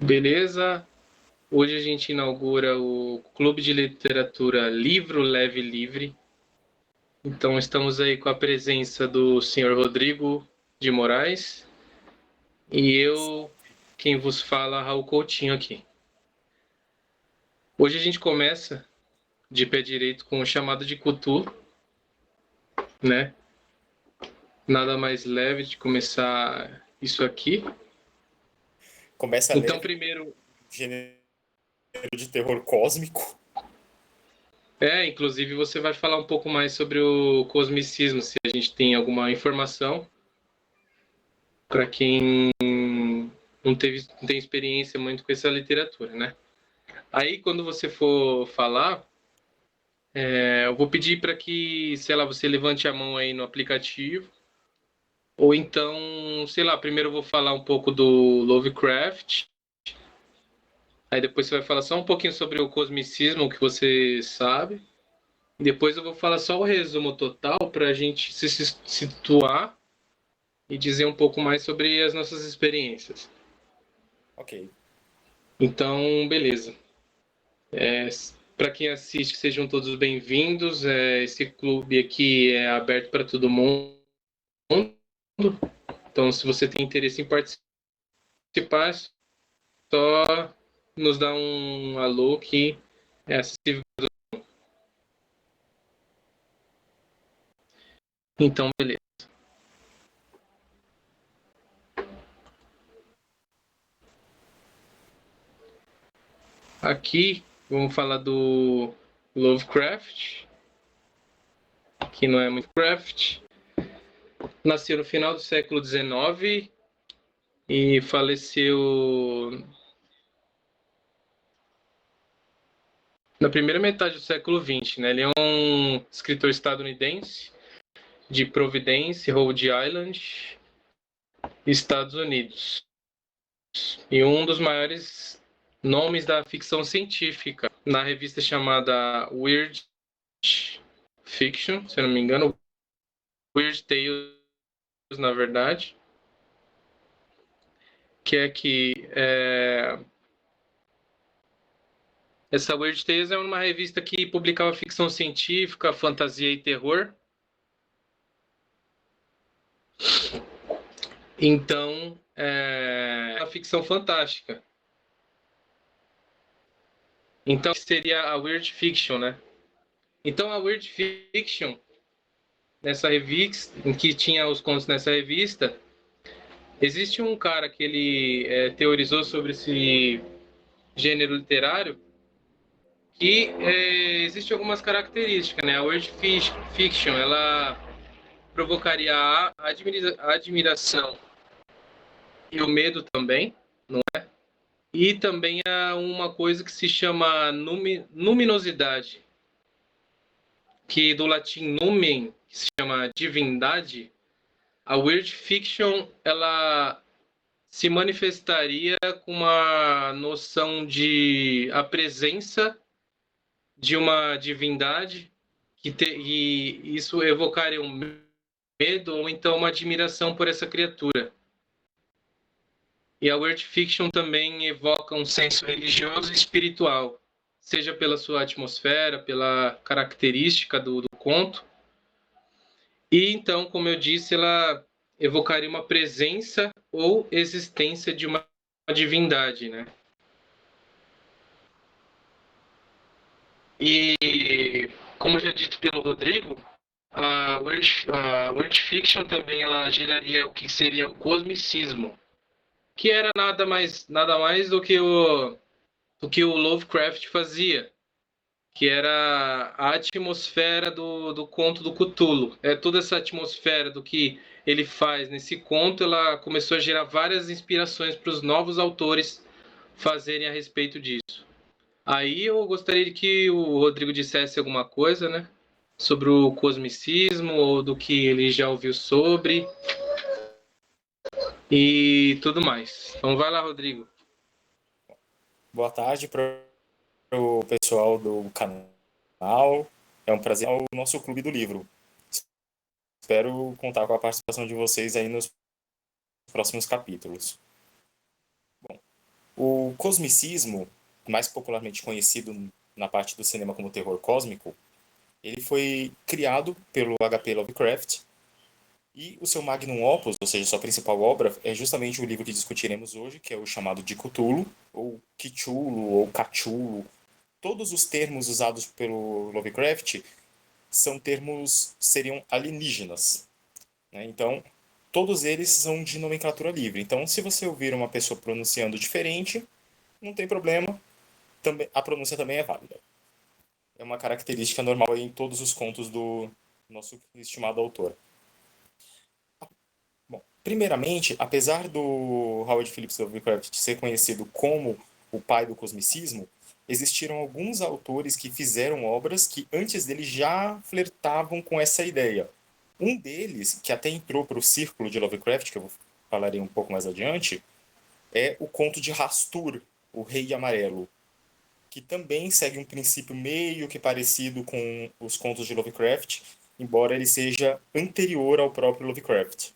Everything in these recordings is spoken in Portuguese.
Beleza? Hoje a gente inaugura o Clube de Literatura Livro Leve Livre. Então estamos aí com a presença do senhor Rodrigo de Moraes e eu, quem vos fala, Raul Coutinho aqui. Hoje a gente começa de pé direito com o chamado de Cthulhu, né? Nada mais leve de começar isso aqui. Começa Então leve, primeiro, gênero de terror cósmico. inclusive você vai falar um pouco mais sobre o cosmicismo, se a gente tem alguma informação para quem não tem experiência muito com essa literatura, né? Aí, quando você for falar, eu vou pedir para que, sei lá, você levante a mão aí no aplicativo, ou então, sei lá, primeiro eu vou falar um pouco do Lovecraft, aí depois você vai falar só um pouquinho sobre o cosmicismo, o que você sabe, e depois eu vou falar só o resumo total para a gente se situar e dizer um pouco mais sobre as nossas experiências. Ok. Então, beleza. Para quem assiste, sejam todos bem-vindos. Esse clube aqui é aberto para todo mundo. Então, se você tem interesse em participar, é só nos dá um alô que é acessível. Então, beleza. Aqui vamos falar do Lovecraft, que não é muito craft. Nasceu no final do século XIX e faleceu na primeira metade do século XX, né? Ele é um escritor estadunidense de Providence, Rhode Island, Estados Unidos. E um dos maiores nomes da ficção científica na revista chamada Weird Fiction, se eu não me engano, Weird Tales, na verdade, que essa Weird Tales é uma revista que publicava ficção científica, fantasia e terror. Então, é uma ficção fantástica. Então, seria a Weird Fiction, né? Então, a Weird Fiction, nessa revista, em que tinha os contos nessa revista, existe um cara que ele teorizou sobre esse gênero literário que existe algumas características, né? A Weird Fiction, ela provocaria a admiração e o medo também, e também há uma coisa que se chama luminosidade, que do latim numen, que se chama divindade. A weird fiction ela se manifestaria com uma noção de a presença de uma divindade e isso evocaria um medo ou então uma admiração por essa criatura. E a weird fiction também evoca um senso religioso e espiritual, seja pela sua atmosfera, pela característica do conto. E então, como eu disse, ela evocaria uma presença ou existência de uma divindade, né? E, como já dito pelo Rodrigo, a Weird Fiction também ela geraria o que seria o cosmicismo, que era nada mais do que o Lovecraft fazia, que era a atmosfera do conto do Cthulhu. Toda essa atmosfera do que ele faz nesse conto, ela começou a gerar várias inspirações para os novos autores fazerem a respeito disso. Aí eu gostaria de que o Rodrigo dissesse alguma coisa, né? Sobre o cosmicismo ou do que ele já ouviu sobre e tudo mais. Então vai lá, Rodrigo. Boa tarde para o pessoal do canal. É um prazer ao nosso Clube do Livro. Espero contar com a participação de vocês aí nos próximos capítulos. Bom, O cosmicismo, mais popularmente conhecido na parte do cinema como terror cósmico, ele foi criado pelo H.P. Lovecraft e o seu magnum opus, ou seja, sua principal obra, é justamente o livro que discutiremos hoje, que é o chamado de Cthulhu, ou Cthulhu, ou Cthulhu. Todos os termos usados pelo Lovecraft são termos, seriam alienígenas, né? Então, todos eles são de nomenclatura livre. Então, se você ouvir uma pessoa pronunciando diferente, não tem problema, também, a pronúncia também é válida. É uma característica normal em todos os contos do nosso estimado autor. Bom, primeiramente, apesar do Howard Phillips Lovecraft ser conhecido como o pai do cosmicismo, existiram alguns autores que fizeram obras que antes dele já flertavam com essa ideia. Um deles, que até entrou para o círculo de Lovecraft, que eu falarei um pouco mais adiante, é o conto de Hastur, o Rei Amarelo, que também segue um princípio meio que parecido com os contos de Lovecraft, embora ele seja anterior ao próprio Lovecraft.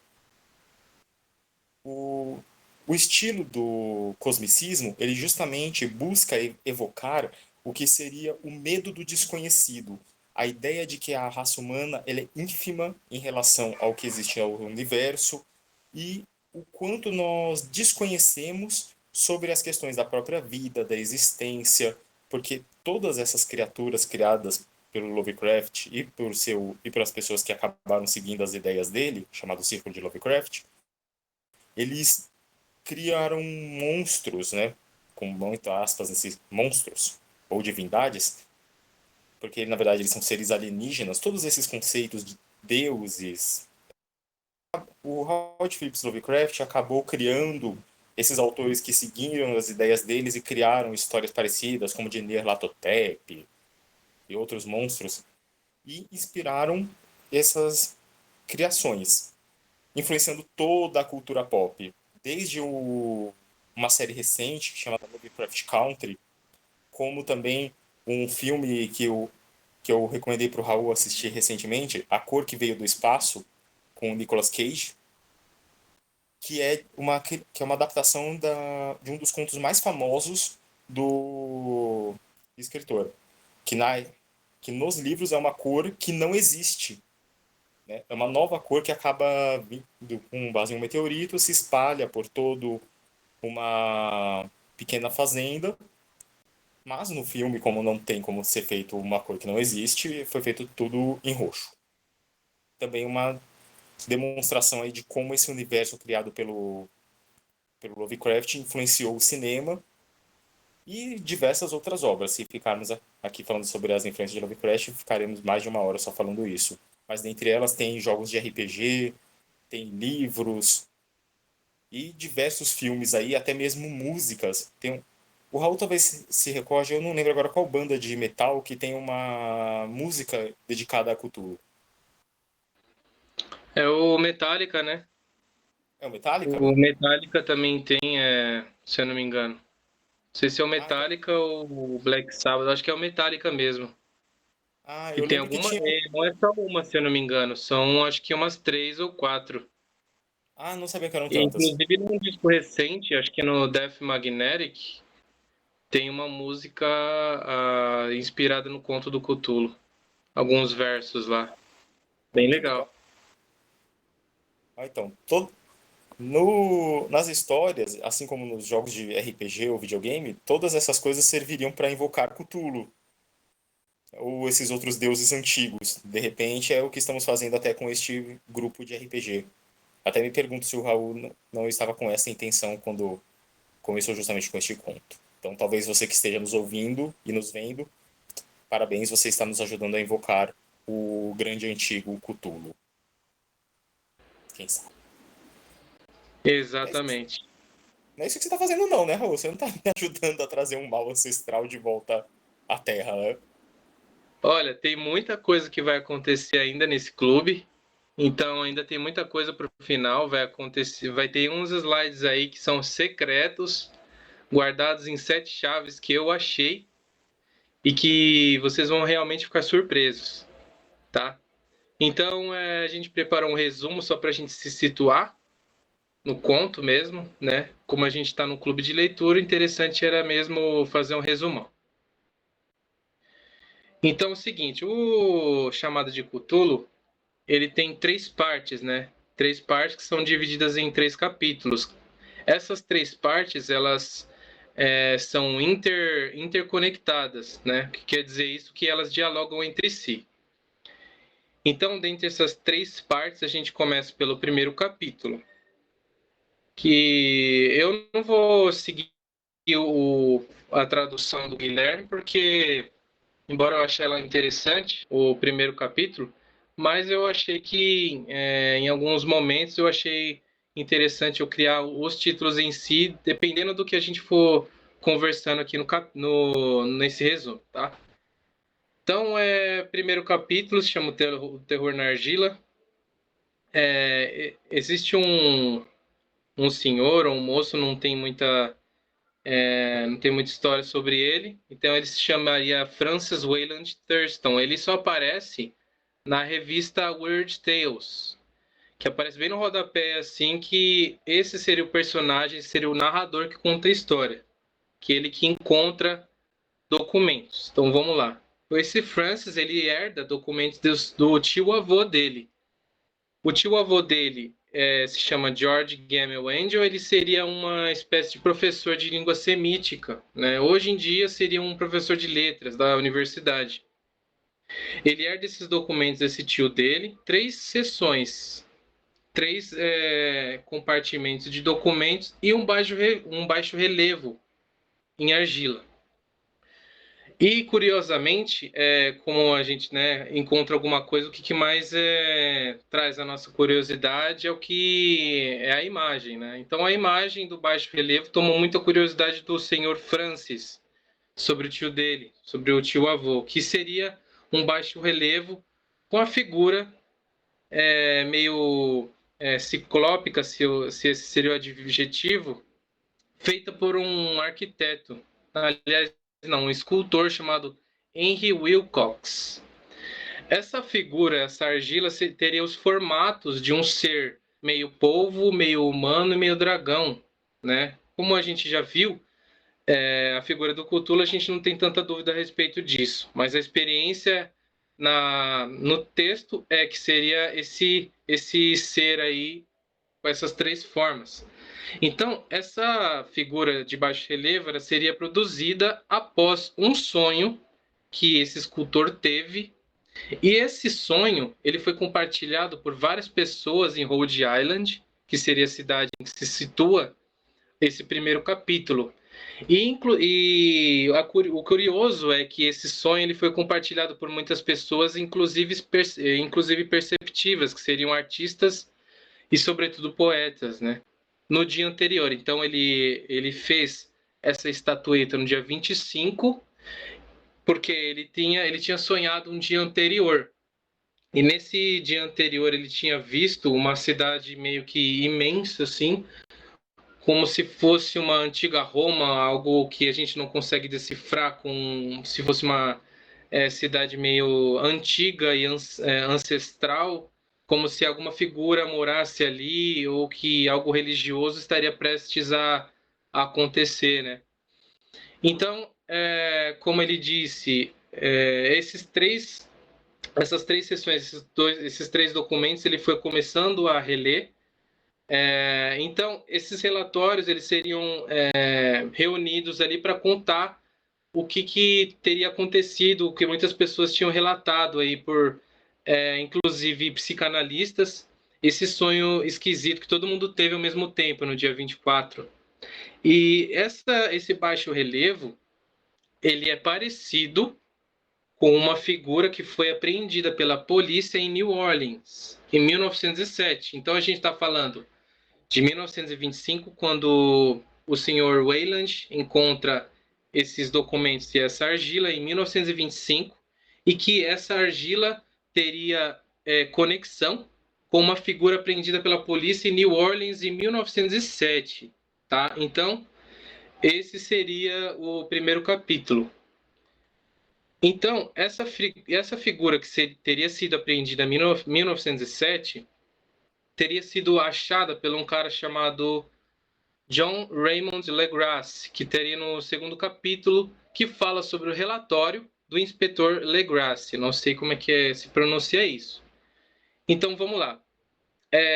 O, o estilo do cosmicismo, ele justamente busca evocar o que seria o medo do desconhecido, a ideia de que a raça humana ela é ínfima em relação ao que existe no universo e o quanto nós desconhecemos sobre as questões da própria vida, da existência, porque todas essas criaturas criadas pelo Lovecraft e pelas pessoas que acabaram seguindo as ideias dele, chamado Círculo de Lovecraft, eles criaram monstros, né? Com muitas aspas, esses monstros ou divindades, porque na verdade eles são seres alienígenas. Todos esses conceitos de deuses, o Howard Phillips Lovecraft acabou criando esses autores que seguiram as ideias deles e criaram histórias parecidas, como de Nyarlathotep e outros monstros, e inspiraram essas criações, influenciando toda a cultura pop, desde uma série recente chamada Lovecraft Country, como também um filme que eu recomendei para o Raul assistir recentemente, A Cor que Veio do Espaço, com o Nicolas Cage, que é uma adaptação de um dos contos mais famosos do escritor, que, na, que nos livros é uma cor que não existe, né? É uma nova cor que acaba vindo com base em um meteorito, se espalha por todo uma pequena fazenda, mas no filme, como não tem como ser feito uma cor que não existe, foi feito tudo em roxo. Também uma demonstração aí de como esse universo criado pelo Lovecraft influenciou o cinema e diversas outras obras. Se ficarmos aqui falando sobre as influências de Lovecraft, ficaremos mais de uma hora só falando isso. Mas dentre elas tem jogos de RPG, tem livros e diversos filmes aí, até mesmo músicas. O Raul talvez se recorde, eu não lembro agora qual banda de metal que tem uma música dedicada a Cthulhu. É o Metallica, né? É o Metallica? O Metallica também tem, se eu não me engano. Não sei se é o Ah, então. Metallica ou o Black Sabbath, acho que é o Metallica mesmo. Ah, E eu tem lembro que alguma, tinha. não é só uma, se eu não me engano, são acho que umas três ou quatro. Ah, não sabia que eram E, tantas. inclusive num disco recente, acho que no Death Magnetic, tem uma música inspirada no conto do Cthulhu. Alguns versos lá. Pô, Bem que legal. legal. Ah, então. Nas histórias, assim como nos jogos de RPG ou videogame, todas essas coisas serviriam para invocar Cthulhu ou esses outros deuses antigos. De repente, é o que estamos fazendo até com este grupo de RPG. Até me pergunto se o Raul não estava com essa intenção quando começou justamente com este conto. Então, talvez você que esteja nos ouvindo e nos vendo, parabéns, você está nos ajudando a invocar o grande antigo Cthulhu. Quem sabe? Não é isso, Exatamente. não é isso que você está fazendo, não, né, Raul? Você não está me ajudando a trazer um mal ancestral de volta à Terra, né? Olha, tem muita coisa que vai acontecer ainda nesse clube. Então ainda tem muita coisa para o final, vai acontecer, vai ter uns slides aí que são secretos, guardados em 7 chaves que eu achei e que vocês vão realmente ficar surpresos, tá? Então a gente preparou um resumo só para a gente se situar. no conto mesmo, né? Como a gente está no clube de leitura, interessante era mesmo fazer um resumão. Então é o seguinte, o Chamado de Cthulhu, ele tem 3 partes, né? 3 partes que são divididas em 3 capítulos. Essas 3 partes, elas são interconectadas, né? O que quer dizer isso? Que elas dialogam entre si. Então, dentre essas 3 partes, a gente começa pelo primeiro capítulo, que eu não vou seguir a tradução do Guilherme, porque, embora eu ache ela interessante, o primeiro capítulo, mas eu achei que, em alguns momentos, eu achei interessante eu criar os títulos em si, dependendo do que a gente for conversando aqui nesse resumo, tá? Então, primeiro capítulo se chama O Terror na Argila. Existe um senhor, um moço, não tem muita história sobre ele. Então ele se chamaria Francis Wayland Thurston. Ele só aparece na revista Weird Tales, que aparece bem no rodapé, assim, que esse seria o personagem, seria o narrador que conta a história, que ele que encontra documentos. Então vamos lá. Esse Francis, ele herda documentos do tio-avô dele. O tio-avô dele se chama George Gamel Angel, ele seria uma espécie de professor de língua semítica, né? Hoje em dia seria um professor de letras da universidade. Ele herda esses documentos desse tio dele, 3 seções, 3 compartimentos de documentos e um baixo relevo em argila. E, curiosamente, como a gente, né, encontra alguma coisa, o que mais traz a nossa curiosidade é a imagem, né? Então, a imagem do baixo relevo tomou muita curiosidade do senhor Francis sobre o tio dele, sobre o tio-avô, que seria um baixo relevo com a figura meio ciclópica, se esse seria o adjetivo, feita por um arquiteto. Aliás, não, um escultor chamado Henry Wilcox. Essa figura, essa argila, teria os formatos de um ser meio polvo, meio humano e meio dragão, né? Como a gente já viu, a figura do Cthulhu, a gente não tem tanta dúvida a respeito disso, mas a experiência no texto é que seria esse ser aí com essas 3 formas. Então, essa figura de baixo relevo seria produzida após um sonho que esse escultor teve, e esse sonho ele foi compartilhado por várias pessoas em Rhode Island, que seria a cidade em que se situa esse primeiro capítulo. O curioso é que esse sonho ele foi compartilhado por muitas pessoas, inclusive perceptivas, que seriam artistas e, sobretudo, poetas, né? No dia anterior. Então, ele fez essa estatueta no dia 25, porque ele tinha sonhado um dia anterior. E nesse dia anterior, ele tinha visto uma cidade meio que imensa, assim, como se fosse uma antiga Roma, algo que a gente não consegue decifrar, se fosse uma cidade meio antiga e ancestral, como se alguma figura morasse ali ou que algo religioso estaria prestes a acontecer, né? Então, como ele disse, essas 3 sessões, esses 3 documentos, ele foi começando a reler. Então, esses relatórios eles seriam reunidos ali para contar o que teria acontecido, o que muitas pessoas tinham relatado aí inclusive psicanalistas, esse sonho esquisito que todo mundo teve ao mesmo tempo no dia 24. E esse baixo relevo, ele é parecido com uma figura que foi apreendida pela polícia em New Orleans, em 1907. Então a gente está falando de 1925, quando o senhor Wayland encontra esses documentos e essa argila em 1925, e que essa argila teria conexão com uma figura apreendida pela polícia em New Orleans em 1907, tá? Então, esse seria o primeiro capítulo. Então, essa figura que teria sido apreendida em 1907, teria sido achada por um cara chamado John Raymond Legrasse, que teria no segundo capítulo, que fala sobre o relatório do inspetor Legrasse. Não sei como é que se pronuncia isso. Então vamos lá.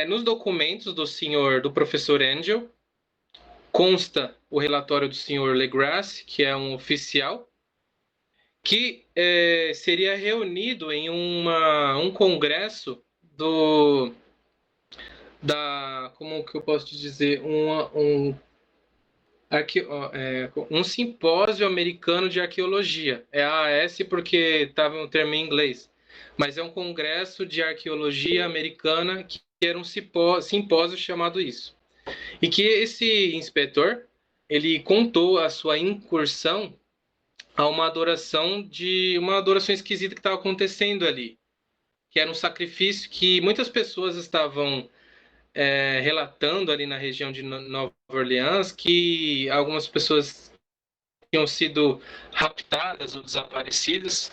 Nos documentos do professor Angel, consta o relatório do senhor Legrasse, que é um oficial, que seria reunido em um congresso como que eu posso te dizer, um simpósio americano de arqueologia. É AAS porque estava um termo em inglês, mas é um congresso de arqueologia americana que era um simpósio chamado isso. E que esse inspetor, ele contou a sua incursão a uma adoração esquisita que estava acontecendo ali, que era um sacrifício que muitas pessoas estavam relatando ali na região de Nova Orleans, que algumas pessoas tinham sido raptadas ou desaparecidas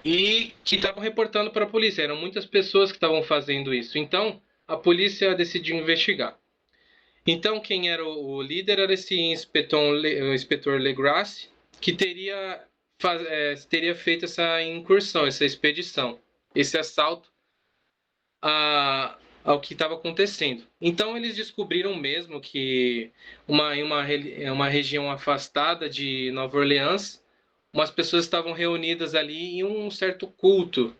e que estavam reportando para a polícia. Eram muitas pessoas que estavam fazendo isso. Então, a polícia decidiu investigar. Então, quem era o líder era esse inspetor Legrasse, que teria feito essa incursão, essa expedição, esse assalto ao que estava acontecendo. Então, eles descobriram mesmo que em uma região afastada de Nova Orleans, umas pessoas estavam reunidas ali em um certo culto.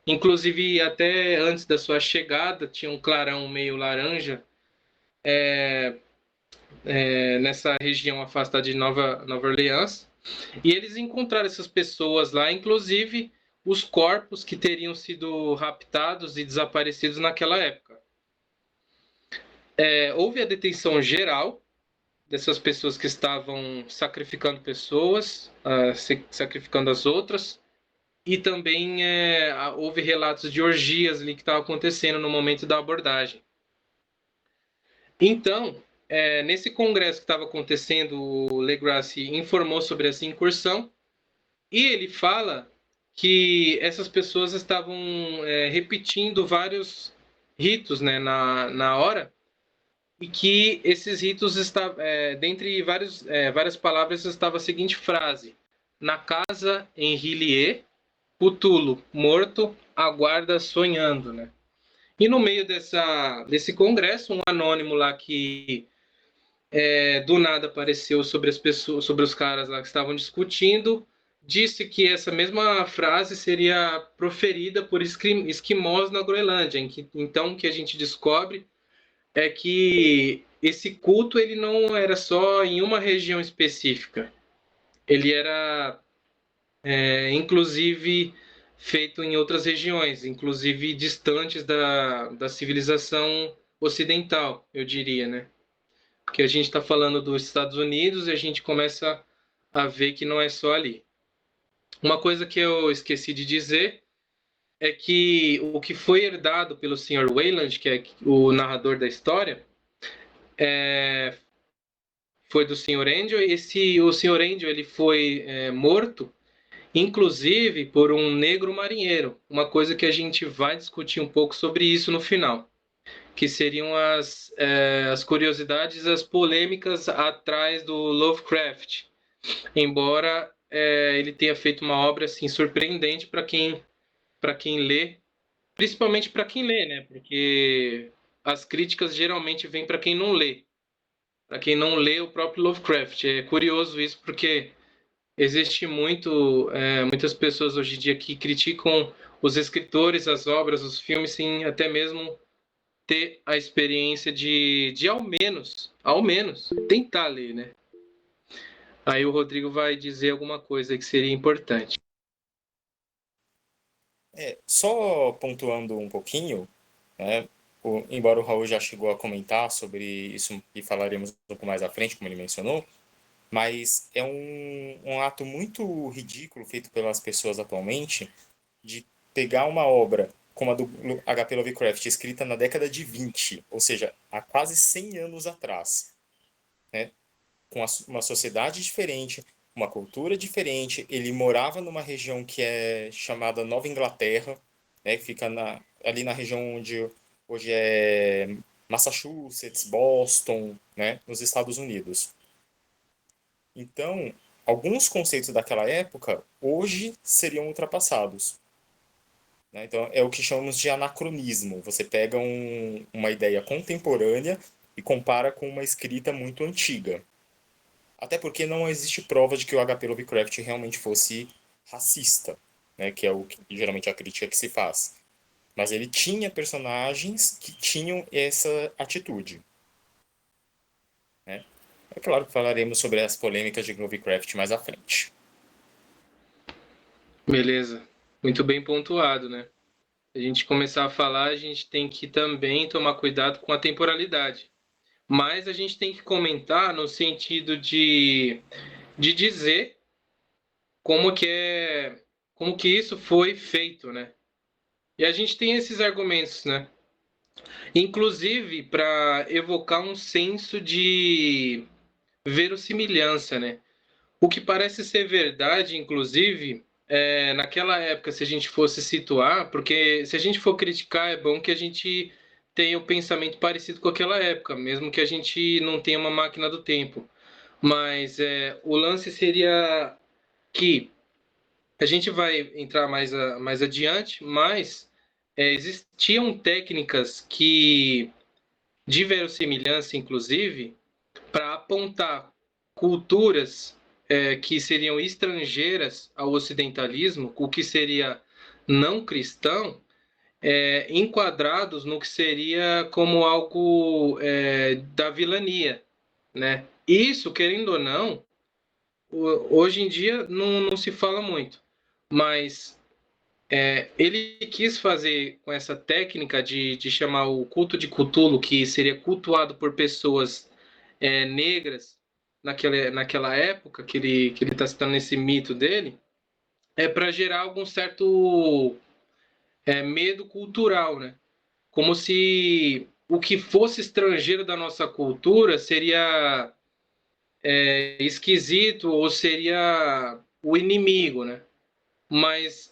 Inclusive, até antes da sua chegada, tinha um clarão meio laranja nessa região afastada de Nova Orleans. E eles encontraram essas pessoas lá, inclusive os corpos que teriam sido raptados e desaparecidos naquela época. Houve a detenção geral dessas pessoas que estavam sacrificando pessoas, sacrificando as outras, e também houve relatos de orgias ali que estavam acontecendo no momento da abordagem. Então, nesse congresso que estava acontecendo, o Legrasse informou sobre essa incursão e ele fala que essas pessoas estavam repetindo vários ritos, né, na hora, e que esses ritos estavam, dentre várias palavras, estava a seguinte frase: na casa em Rillier, Cthulhu morto aguarda sonhando, né? E no meio desse congresso, um anônimo lá que do nada apareceu sobre as pessoas, sobre os caras lá que estavam discutindo, disse que essa mesma frase seria proferida por esquimós na Groenlândia. Então, o que a gente descobre é que esse culto ele não era só em uma região específica. Ele era, inclusive, feito em outras regiões, inclusive distantes da civilização ocidental, eu diria, né? Porque a gente está falando dos Estados Unidos e a gente começa a ver que não é só ali. Uma coisa que eu esqueci de dizer é que o que foi herdado pelo Sr. Wayland, que é o narrador da história, foi do Sr. Angel. O Sr. Angel ele foi morto, inclusive, por um negro marinheiro. Uma coisa que a gente vai discutir um pouco sobre isso no final, que seriam as curiosidades, as polêmicas atrás do Lovecraft. Embora ele tenha feito uma obra assim surpreendente para quem lê, principalmente para quem lê, né? Porque as críticas geralmente vêm para quem não lê. Para quem não lê o próprio Lovecraft. É curioso isso porque existe muitas pessoas hoje em dia que criticam os escritores, as obras, os filmes, sem até mesmo ter a experiência de ao menos, tentar ler, né? Aí o Rodrigo vai dizer alguma coisa que seria importante. Só pontuando um pouquinho, né, embora o Raul já chegou a comentar sobre isso e falaremos um pouco mais à frente, como ele mencionou, mas é um ato muito ridículo feito pelas pessoas atualmente de pegar uma obra como a do H.P. Lovecraft, escrita na década de 20, ou seja, há quase 100 anos atrás, né, com uma sociedade diferente, uma cultura diferente. Ele morava numa região que é chamada Nova Inglaterra, né, que fica ali na região onde hoje é Massachusetts, Boston, né, nos Estados Unidos. Então, alguns conceitos daquela época hoje seriam ultrapassados, né? Então, é o que chamamos de anacronismo. Você pega uma ideia contemporânea e compara com uma escrita muito antiga. Até porque não existe prova de que o H.P. Lovecraft realmente fosse racista, né? Que é o que geralmente a crítica que se faz. Mas ele tinha personagens que tinham essa atitude, né? É claro que falaremos sobre as polêmicas de Lovecraft mais à frente. Beleza. Muito bem pontuado, né? Se a gente começar a falar, a gente tem que também tomar cuidado com a temporalidade. Mas a gente tem que comentar no sentido de dizer como que isso foi feito, né? E a gente tem esses argumentos, né? Inclusive para evocar um senso de verossimilhança, né? O que parece ser verdade, inclusive, naquela época, se a gente fosse situar, porque se a gente for criticar, é bom que a gente tenha o pensamento parecido com aquela época, mesmo que a gente não tenha uma máquina do tempo. Mas o lance seria que a gente vai entrar mais adiante, mas existiam técnicas que, de verossimilhança, inclusive, para apontar culturas que seriam estrangeiras ao ocidentalismo, o que seria não cristão, enquadrados no que seria como algo da vilania, né? Isso, querendo ou não, hoje em dia não se fala muito, mas ele quis fazer com essa técnica de chamar o culto de Cthulhu, que seria cultuado por pessoas negras naquela época que ele está citando nesse mito dele, para gerar algum certo medo cultural, né? Como se o que fosse estrangeiro da nossa cultura seria esquisito ou seria o inimigo, né? Mas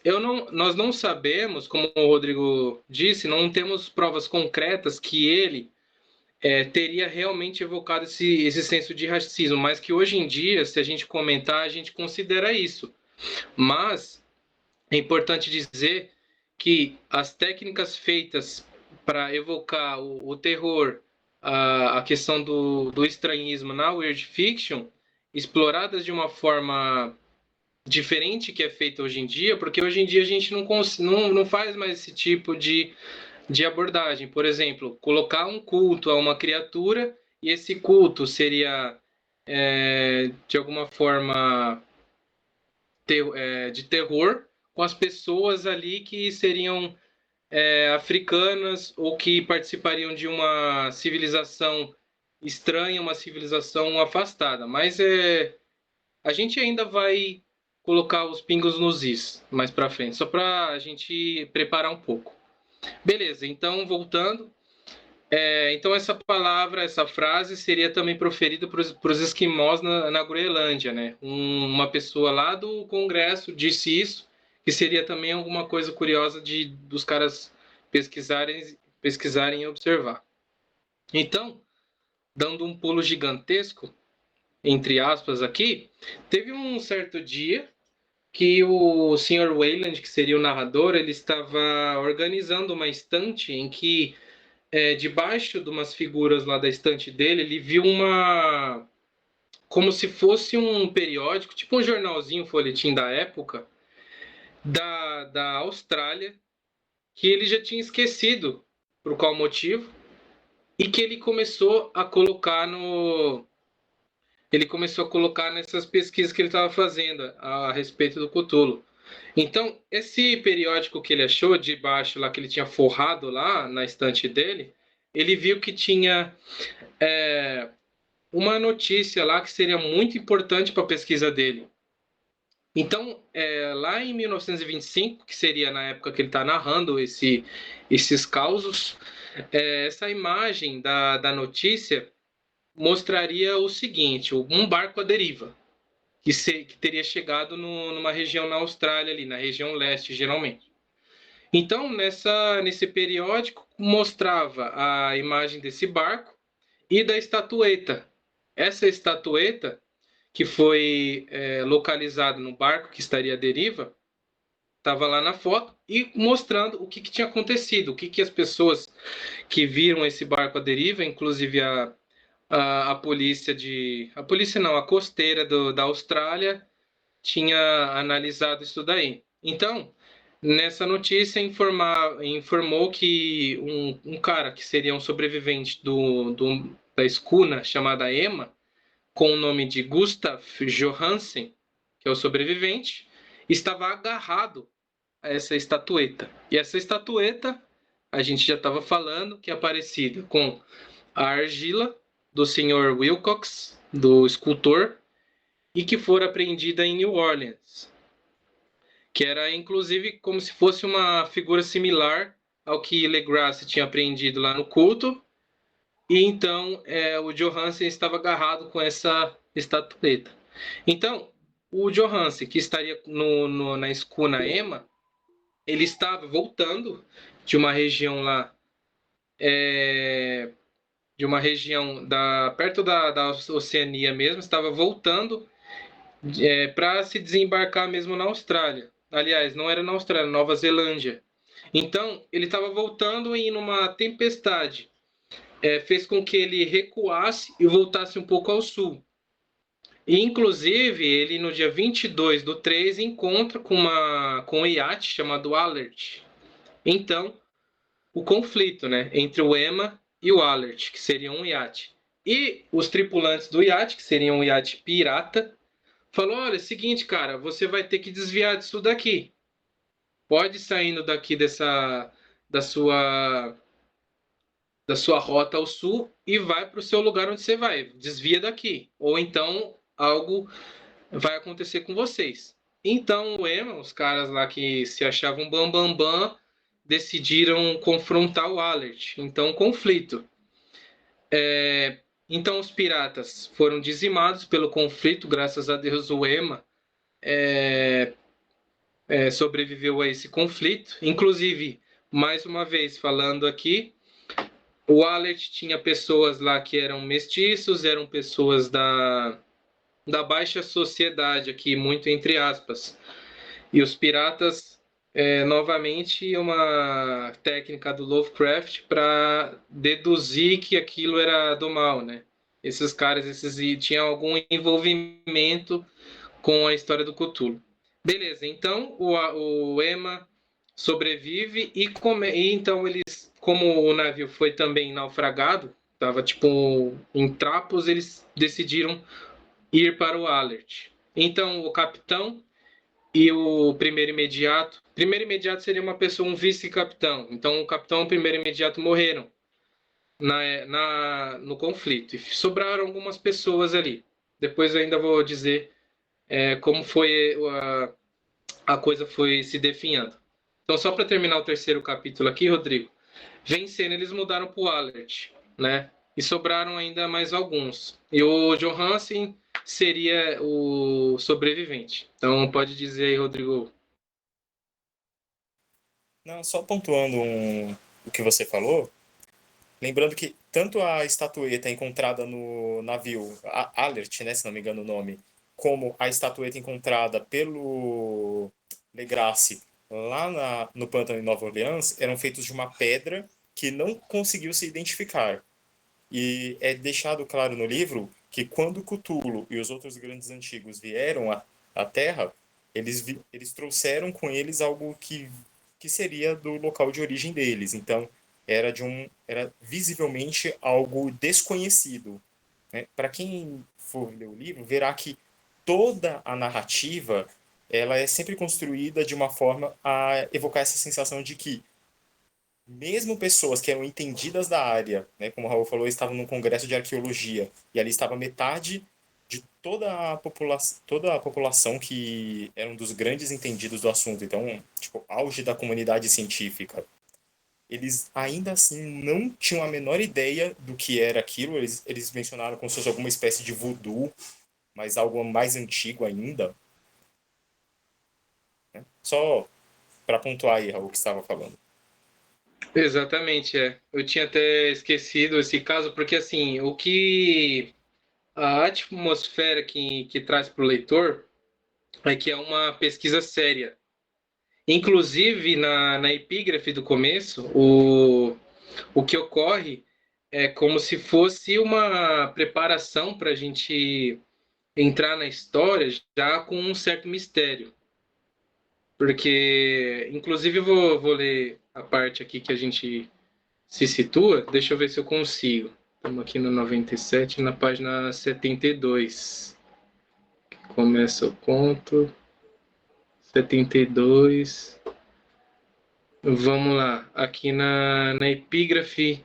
nós não sabemos, como o Rodrigo disse, não temos provas concretas que ele teria realmente evocado esse senso de racismo, mas que hoje em dia, se a gente comentar, a gente considera isso. Mas é importante dizer que as técnicas feitas para evocar o terror, a questão do estranhismo na weird fiction, exploradas de uma forma diferente que é feita hoje em dia, porque hoje em dia a gente não faz mais esse tipo de abordagem. Por exemplo, colocar um culto a uma criatura e esse culto seria, de alguma forma, de terror com as pessoas ali que seriam africanas ou que participariam de uma civilização estranha, uma civilização afastada. Mas a gente ainda vai colocar os pingos nos is mais para frente, só para a gente preparar um pouco. Beleza, então voltando. Então essa palavra, essa frase seria também proferida para os esquimós na Groenlândia, né? Uma pessoa lá do Congresso disse isso, que seria também alguma coisa curiosa dos caras pesquisarem e observar. Então, dando um pulo gigantesco, entre aspas aqui, teve um certo dia que o Sr. Wayland, que seria o narrador, ele estava organizando uma estante em que debaixo de umas figuras lá da estante dele, ele viu como se fosse um periódico, tipo um jornalzinho, um folhetim da época, da Austrália, que ele já tinha esquecido por qual motivo, e que ele começou a colocar nessas pesquisas que ele estava fazendo a respeito do Cthulhu. Então, esse periódico que ele achou debaixo lá, que ele tinha forrado lá na estante dele, ele viu que tinha uma notícia lá que seria muito importante para a pesquisa dele. Então, lá em 1925, que seria na época que ele está narrando esses causos, essa imagem da notícia mostraria o seguinte: um barco à deriva, que teria chegado numa região na Austrália, ali, na região leste, geralmente. Então, nesse periódico, mostrava a imagem desse barco e da estatueta. Essa estatueta, que foi localizada no barco que estaria à deriva, estava lá na foto e mostrando o que tinha acontecido, o que as pessoas que viram esse barco à deriva, inclusive a polícia a polícia não, a costeira da Austrália, tinha analisado isso daí. Então, nessa notícia informou que um cara que seria um sobrevivente da escuna chamada Emma, com o nome de Gustav Johansen, que é o sobrevivente, estava agarrado a essa estatueta. E essa estatueta, a gente já estava falando, que é parecida com a argila do Sr. Wilcox, do escultor, e que fora apreendida em New Orleans, que era inclusive como se fosse uma figura similar ao que Legrasse tinha aprendido lá no culto, e então o Johansen estava agarrado com essa estatueta. Então, o Johansen, que estaria na escuna Emma, ele estava voltando de uma região lá, de uma região perto da Oceania mesmo, estava voltando para se desembarcar mesmo na Austrália. Aliás, não era na Austrália, Nova Zelândia. Então, ele estava voltando e numa tempestade fez com que ele recuasse e voltasse um pouco ao sul. E, inclusive, ele no dia 22/3 encontra com um iate chamado Alert. Então, o conflito, né, entre o Emma e o Alert, que seria um iate. E os tripulantes do iate, que seriam um iate pirata, falou: olha, é o seguinte, cara, você vai ter que desviar disso daqui. Pode ir saindo daqui da sua da sua rota ao sul e vai para o seu lugar onde você vai. Desvia daqui. Ou então algo vai acontecer com vocês. Então o Emma, os caras lá que se achavam bam, decidiram confrontar o Alert. Então, conflito. Então os piratas foram dizimados pelo conflito, graças a Deus o Emma sobreviveu a esse conflito. Inclusive, mais uma vez falando aqui, o Alert tinha pessoas lá que eram mestiços, eram pessoas da baixa sociedade aqui, muito entre aspas. E os piratas, novamente, uma técnica do Lovecraft para deduzir que aquilo era do mal, né? Esses caras tinham algum envolvimento com a história do Cthulhu. Beleza, então o Emma sobrevive e então eles, como o navio foi também naufragado, estava tipo em trapos, eles decidiram ir para o Alert. Então o capitão e o primeiro imediato seria uma pessoa, um vice-capitão. Então o capitão e o primeiro imediato morreram no conflito. E sobraram algumas pessoas ali. Depois eu ainda vou dizer como foi a coisa foi se definhando. Então, só para terminar o terceiro capítulo aqui, Rodrigo, vencendo, eles mudaram para o Alert, né? E sobraram ainda mais alguns. E o Johansen seria o sobrevivente. Então, pode dizer aí, Rodrigo. Não, só pontuando o que você falou, lembrando que tanto a estatueta encontrada no navio Alert, né, se não me engano o nome, como a estatueta encontrada pelo Legrasse lá no pântano de Nova Orleans eram feitos de uma pedra que não conseguiu se identificar. E é deixado claro no livro que quando Cthulhu e os outros grandes antigos vieram à Terra, eles trouxeram com eles algo que seria do local de origem deles. Então, era visivelmente algo desconhecido, né? Para quem for ler o livro, verá que toda a narrativa ela é sempre construída de uma forma a evocar essa sensação de que mesmo pessoas que eram entendidas da área, né, como o Raul falou, estavam num congresso de arqueologia e ali estava metade de toda a população que era um dos grandes entendidos do assunto, então, tipo, auge da comunidade científica. Eles ainda assim não tinham a menor ideia do que era aquilo, eles mencionaram como se fosse alguma espécie de voodoo, mas algo mais antigo ainda, né? Só para pontuar aí, Raul, o que estava falando. Exatamente, é. Eu tinha até esquecido esse caso, porque assim, o que a atmosfera que traz para o leitor é que é uma pesquisa séria. Inclusive, na epígrafe do começo, o que ocorre é como se fosse uma preparação para a gente entrar na história já com um certo mistério. Porque, inclusive, eu vou ler a parte aqui que a gente se situa. Deixa eu ver se eu consigo. Estamos aqui no 97, na página 72. Começa o conto. 72. Vamos lá. Aqui na epígrafe.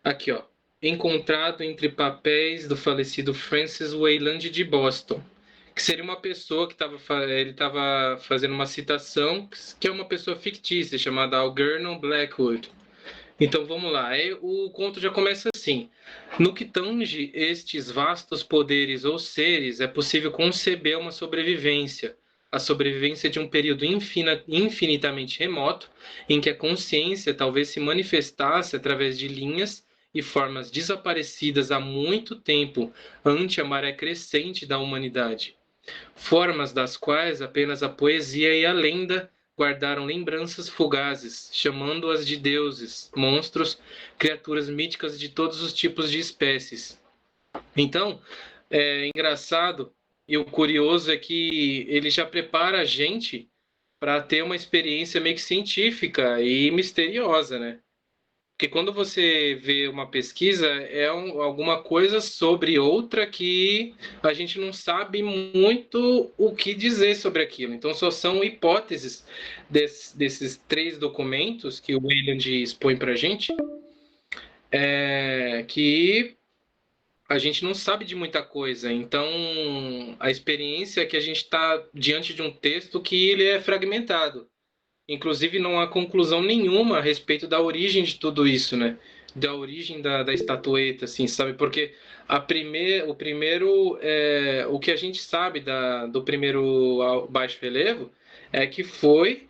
Aqui, ó. Encontrado entre papéis do falecido Francis Wayland de Boston, que seria uma pessoa que ele estava fazendo uma citação, que é uma pessoa fictícia, chamada Algernon Blackwood. Então vamos lá, o conto já começa assim. No que tange estes vastos poderes ou seres, é possível conceber uma sobrevivência, a sobrevivência de um período infinitamente remoto, em que a consciência talvez se manifestasse através de linhas e formas desaparecidas há muito tempo ante a maré crescente da humanidade, formas das quais apenas a poesia e a lenda guardaram lembranças fugazes, chamando-as de deuses, monstros, criaturas míticas de todos os tipos de espécies. Então, é engraçado e o curioso é que ele já prepara a gente para ter uma experiência meio que científica e misteriosa, né? Porque quando você vê uma pesquisa, é alguma coisa sobre outra que a gente não sabe muito o que dizer sobre aquilo. Então, só são hipóteses desses três documentos que o Wayland expõe para a gente, que a gente não sabe de muita coisa. Então, a experiência é que a gente está diante de um texto que ele é fragmentado. Inclusive, não há conclusão nenhuma a respeito da origem de tudo isso, né? Da origem da estatueta, assim, sabe? Porque o que a gente sabe do primeiro baixo relevo é que foi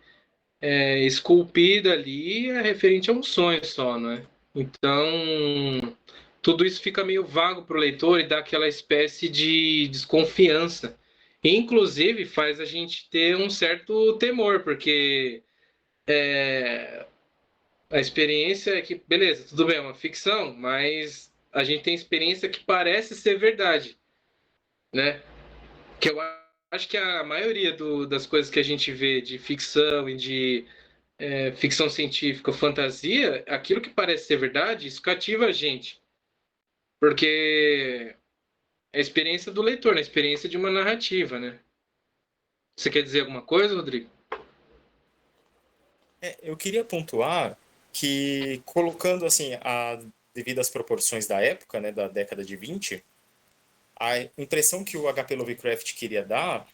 esculpida ali referente a um sonho só, né? Então, tudo isso fica meio vago para o leitor e dá aquela espécie de desconfiança. E, inclusive, faz a gente ter um certo temor, porque a experiência é que, beleza, tudo bem, é uma ficção, mas a gente tem experiência que parece ser verdade, né? Que eu acho que a maioria das coisas que a gente vê de ficção e de ficção científica, fantasia, aquilo que parece ser verdade, isso cativa a gente. Porque é a experiência do leitor, né? A experiência de uma narrativa, né? Você quer dizer alguma coisa, Rodrigo? Eu queria pontuar que, colocando assim, devido às proporções da época, né, da década de 20, a impressão que o H.P. Lovecraft queria dar,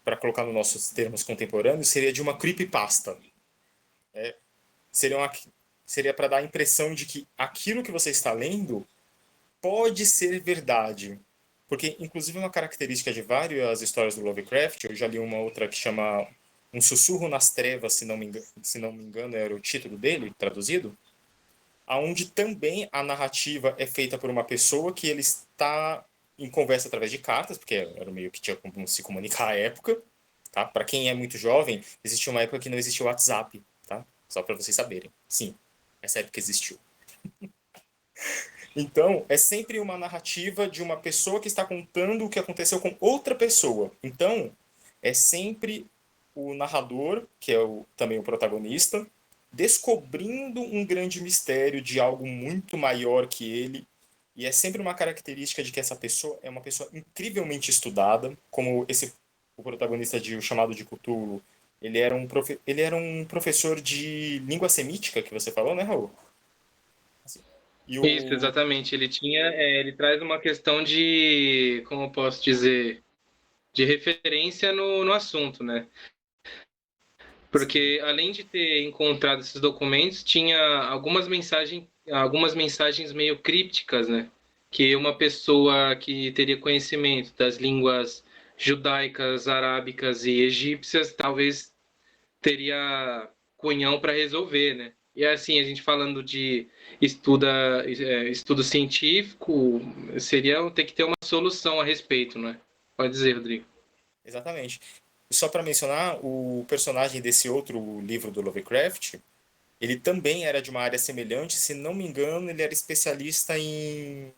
para colocar nos nossos termos contemporâneos, seria de uma creepypasta. Seria, uma, seria para dar a impressão de que aquilo que você está lendo pode ser verdade. Porque, inclusive, uma característica de várias histórias do Lovecraft, eu já li uma outra que chama Um Sussurro nas Trevas, se não me engano era o título dele, traduzido, aonde também a narrativa é feita por uma pessoa que ele está em conversa através de cartas, porque era o meio que tinha como se comunicar à época, tá? Para quem é muito jovem, existia uma época que não existia o WhatsApp, tá? Só para vocês saberem. Sim, essa época existiu. Então, é sempre uma narrativa de uma pessoa que está contando o que aconteceu com outra pessoa. Então, é sempre o narrador, que é também o protagonista, descobrindo um grande mistério de algo muito maior que ele. E é sempre uma característica de que essa pessoa é uma pessoa incrivelmente estudada, como o protagonista de O Chamado de Cthulhu. Ele era um professor de língua semítica, que você falou, né, Raul? E Isso, o, exatamente. Ele traz uma questão de, como eu posso dizer, de referência no assunto, né? Porque além de ter encontrado esses documentos, tinha algumas mensagens meio crípticas, né? Que uma pessoa que teria conhecimento das línguas judaicas, arábicas e egípcias talvez teria cunhão para resolver, né? E assim, a gente falando de estudo científico, seria ter que ter uma solução a respeito, né? Pode dizer, Rodrigo. Exatamente. Só para mencionar, o personagem desse outro livro do Lovecraft, ele também era de uma área semelhante, se não me engano, ele era especialista em.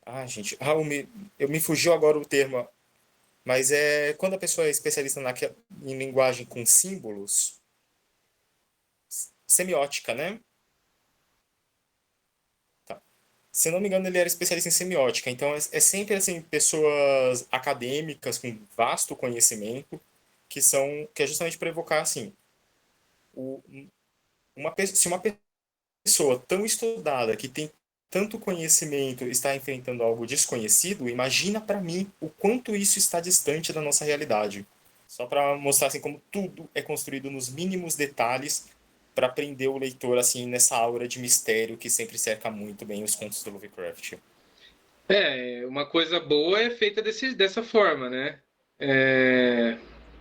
Ah, gente, eu me fugiu agora o termo, mas é quando a pessoa é especialista em linguagem com símbolos, semiótica, né? Tá. Se não me engano, ele era especialista em semiótica, então é sempre assim, pessoas acadêmicas com vasto conhecimento que é justamente para evocar assim, o, se uma pessoa tão estudada que tem tanto conhecimento está enfrentando algo desconhecido, imagina para mim o quanto isso está distante da nossa realidade. Só para mostrar assim como tudo é construído nos mínimos detalhes para prender o leitor assim nessa aura de mistério que sempre cerca muito bem os contos do Lovecraft. Uma coisa boa é feita dessa forma, né?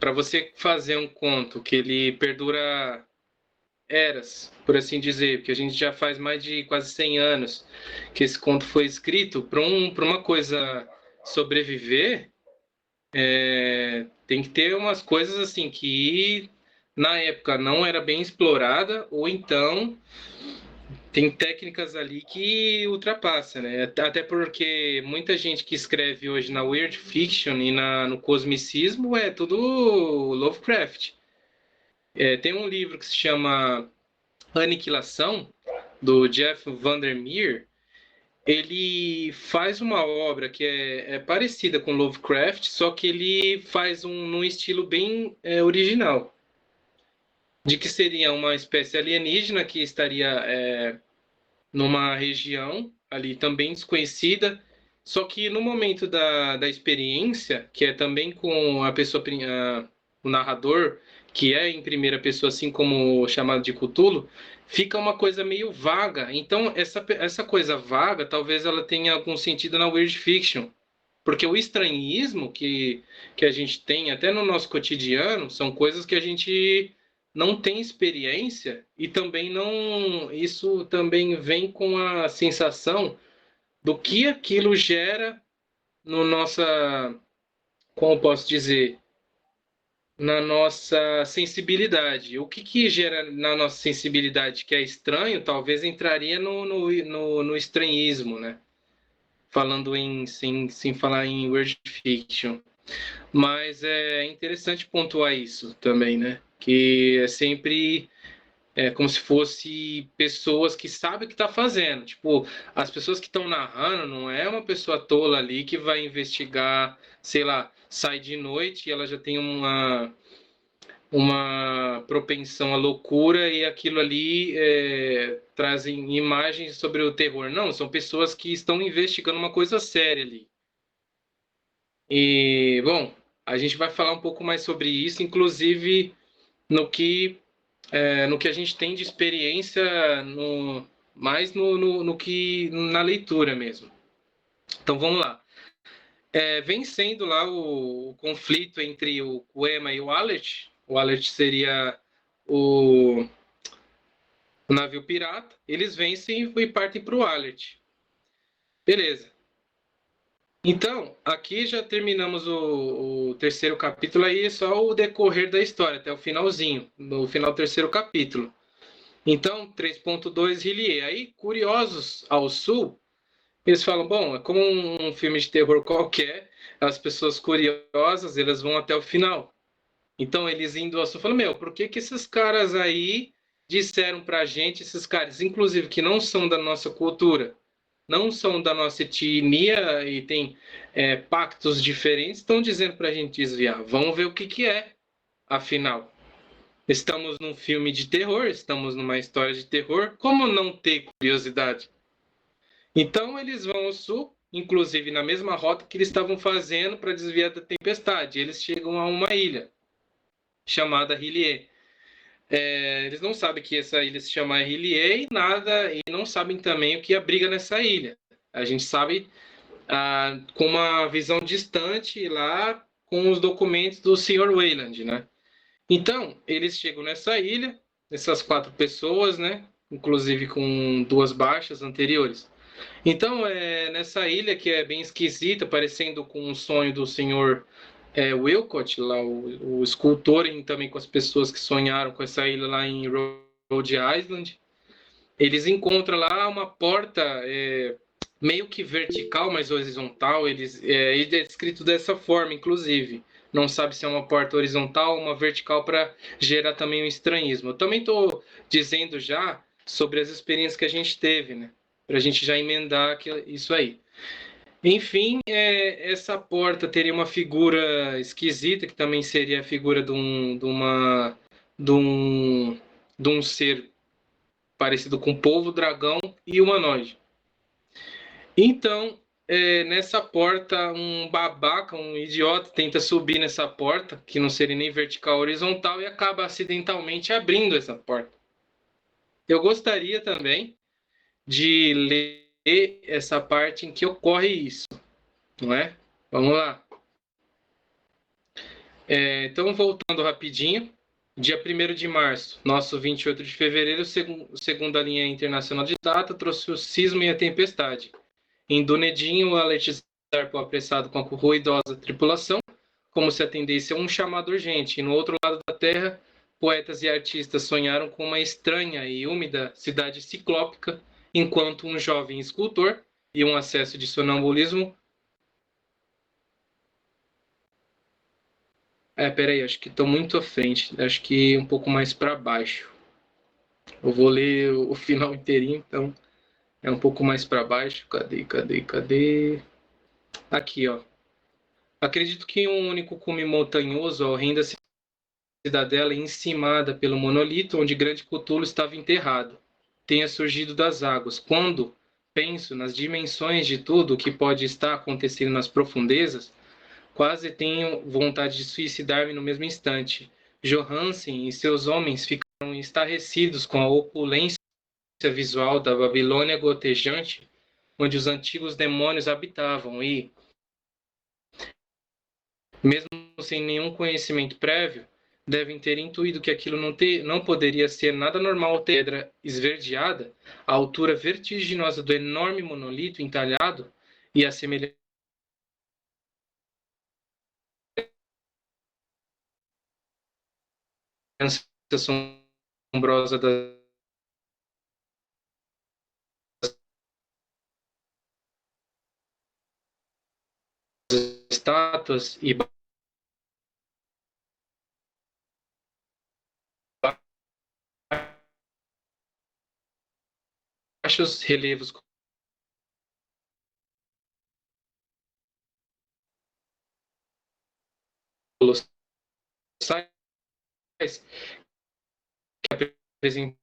Para você fazer um conto que ele perdura eras, por assim dizer, porque a gente já faz mais de quase 100 anos que esse conto foi escrito, para uma coisa sobreviver, tem que ter umas coisas assim que na época não era bem explorada, ou então tem técnicas ali que ultrapassa, né? Até porque muita gente que escreve hoje na Weird Fiction e no Cosmicismo é tudo Lovecraft. Tem um livro que se chama Aniquilação, do Jeff Vandermeer. Ele faz uma obra que é parecida com Lovecraft, só que ele faz num estilo bem original. De que seria uma espécie alienígena que estaria numa região ali também desconhecida, só que no momento da experiência, que é também com a pessoa, o narrador, que é em primeira pessoa, assim como o chamado de Cthulhu, fica uma coisa meio vaga. Então, essa coisa vaga, talvez ela tenha algum sentido na Weird Fiction. Porque o estranhismo que a gente tem até no nosso cotidiano são coisas que a gente não tem experiência e também não. Isso também vem com a sensação do que aquilo gera no nossa. Como eu posso dizer? Na nossa sensibilidade. O que gera na nossa sensibilidade que é estranho, talvez entraria no estranhismo, né? Falando sem falar em word fiction. Mas é interessante pontuar isso também, né? Que é sempre como se fosse pessoas que sabem o que está fazendo. Tipo, as pessoas que estão narrando não é uma pessoa tola ali que vai investigar, sei lá, sai de noite e ela já tem uma propensão à loucura e aquilo ali trazem imagens sobre o terror. Não, são pessoas que estão investigando uma coisa séria ali. E, bom, a gente vai falar um pouco mais sobre isso, inclusive no que, no que a gente tem de experiência, mais no que na leitura mesmo. Então vamos lá. Vem sendo lá o conflito entre o Kuema e o Alet. O Alet seria o navio pirata. Eles vencem e partem para o Alet. Beleza. Então, aqui já terminamos o terceiro capítulo, aí é só o decorrer da história, até o finalzinho, no final do terceiro capítulo. Então, 3.2 Hillier. Aí, curiosos ao sul, eles falam, bom, é como um filme de terror qualquer, as pessoas curiosas, elas vão até o final. Então, eles indo ao sul, falam, meu, por que esses caras aí disseram pra gente, esses caras, inclusive, que não são da nossa cultura, não são da nossa etnia e tem pactos diferentes, estão dizendo para a gente desviar. Vamos ver o que é, afinal. Estamos num filme de terror, estamos numa história de terror, como não ter curiosidade? Então eles vão ao sul, inclusive na mesma rota que eles estavam fazendo para desviar da tempestade. Eles chegam a uma ilha chamada Hillier. Eles não sabem que essa ilha se chama Hillier e não sabem também o que abriga nessa ilha. A gente sabe com uma visão distante lá, com os documentos do Sr. Wayland, né? Então, eles chegam nessa ilha, essas 4 pessoas, né? Inclusive com 2 baixas anteriores. Então, nessa ilha que é bem esquisita, parecendo com um sonho do Sr. Wilcott, lá o escultor, e também com as pessoas que sonharam com essa ilha lá em Rhode Island, eles encontram lá uma porta meio que vertical, mas horizontal. Ele é escrito dessa forma, inclusive. Não sabe se é uma porta horizontal ou uma vertical, para gerar também um estranhismo. Eu também estou dizendo já sobre as experiências que a gente teve, né? Para a gente já emendar isso aí. Enfim, essa porta teria uma figura esquisita, que também seria a figura de um ser parecido com polvo, dragão e humanoide. Então, nessa porta, um babaca, um idiota, tenta subir nessa porta, que não seria nem vertical, horizontal, e acaba acidentalmente abrindo essa porta. Eu gostaria também de ler essa parte em que ocorre isso, não é? Vamos lá. Então, voltando rapidinho, dia 1º de março, nosso 28 de fevereiro, segundo a linha internacional de data, trouxe o cisma e a tempestade. Em Dunedin, o alertizar zarpou apressado com a ruidosa tripulação, como se atendesse a um chamado urgente. E no outro lado da terra, poetas e artistas sonharam com uma estranha e úmida cidade ciclópica, enquanto um jovem escultor e um acesso de sonambulismo... peraí, acho que estou muito à frente. Acho que um pouco mais para baixo. Eu vou ler o final inteirinho, então é um pouco mais para baixo. Cadê? Aqui, ó. Acredito que um único cume montanhoso, a horrenda cidadela encimada pelo monolito onde grande Cthulhu estava enterrado, tenha surgido das águas. Quando penso nas dimensões de tudo o que pode estar acontecendo nas profundezas, quase tenho vontade de suicidar-me no mesmo instante. Johansen e seus homens ficaram estarrecidos com a opulência visual da Babilônia gotejante, onde os antigos demônios habitavam e, mesmo sem nenhum conhecimento prévio, devem ter intuído que aquilo não poderia ser nada normal. Pedra esverdeada, a altura vertiginosa do enorme monolito entalhado e a semelhança assombrosa das estátuas e baixos relevos colossais que apresentavam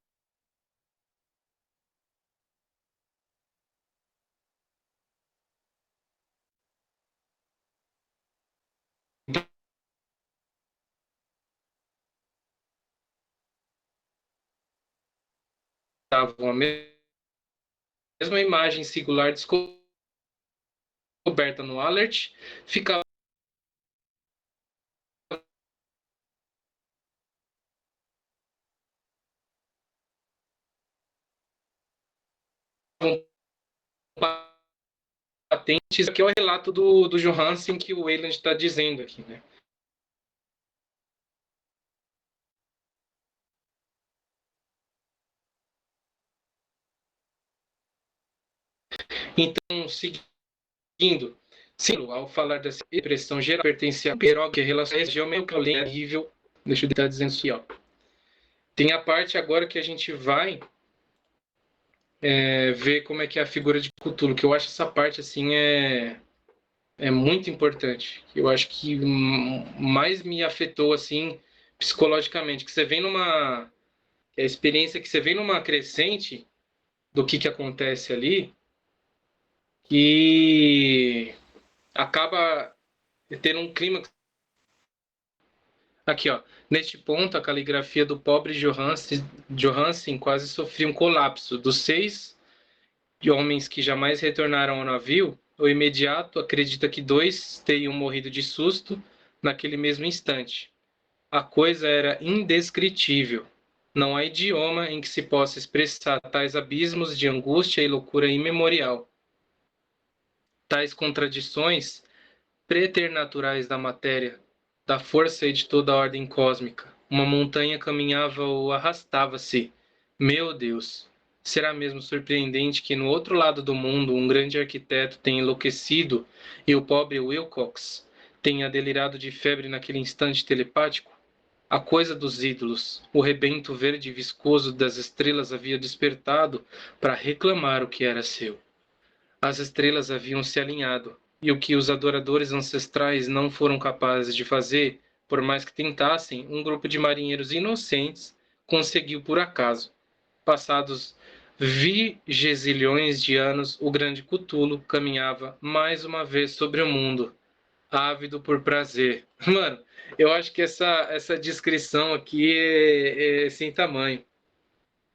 a mesma imagem singular descoberta no Alert, ficavam patentes. Aqui é o relato do Johansen que o Wayland está dizendo aqui, né? Então, seguindo, sim, ao falar dessa expressão geral, pertence a Perog, que é relação geométrica nível. Deixa eu estar dizendo assim, ó. Tem a parte agora que a gente vai ver como é que é a figura de Cthulhu, que eu acho essa parte assim é muito importante. Eu acho que mais me afetou assim psicologicamente, que você vem numa a experiência que você vem numa crescente do que acontece ali, que acaba tendo um clima. Aqui, ó. Neste ponto, a caligrafia do pobre Johansen quase sofreu um colapso. Dos 6 homens que jamais retornaram ao navio, o imediato acredita que 2 teriam morrido de susto, naquele mesmo instante. A coisa era indescritível. Não há idioma em que se possa expressar tais abismos de angústia e loucura imemorial. Tais contradições preternaturais da matéria, da força e de toda a ordem cósmica. Uma montanha caminhava ou arrastava-se. Meu Deus! Será mesmo surpreendente que no outro lado do mundo um grande arquiteto tenha enlouquecido e o pobre Wilcox tenha delirado de febre naquele instante telepático? A coisa dos ídolos, o rebento verde e viscoso das estrelas havia despertado para reclamar o que era seu. As estrelas haviam se alinhado, e o que os adoradores ancestrais não foram capazes de fazer, por mais que tentassem, um grupo de marinheiros inocentes conseguiu por acaso. Passados vigezilhões de anos, o grande Cthulhu caminhava mais uma vez sobre o mundo, ávido por prazer. Mano, eu acho que essa descrição aqui é sem tamanho.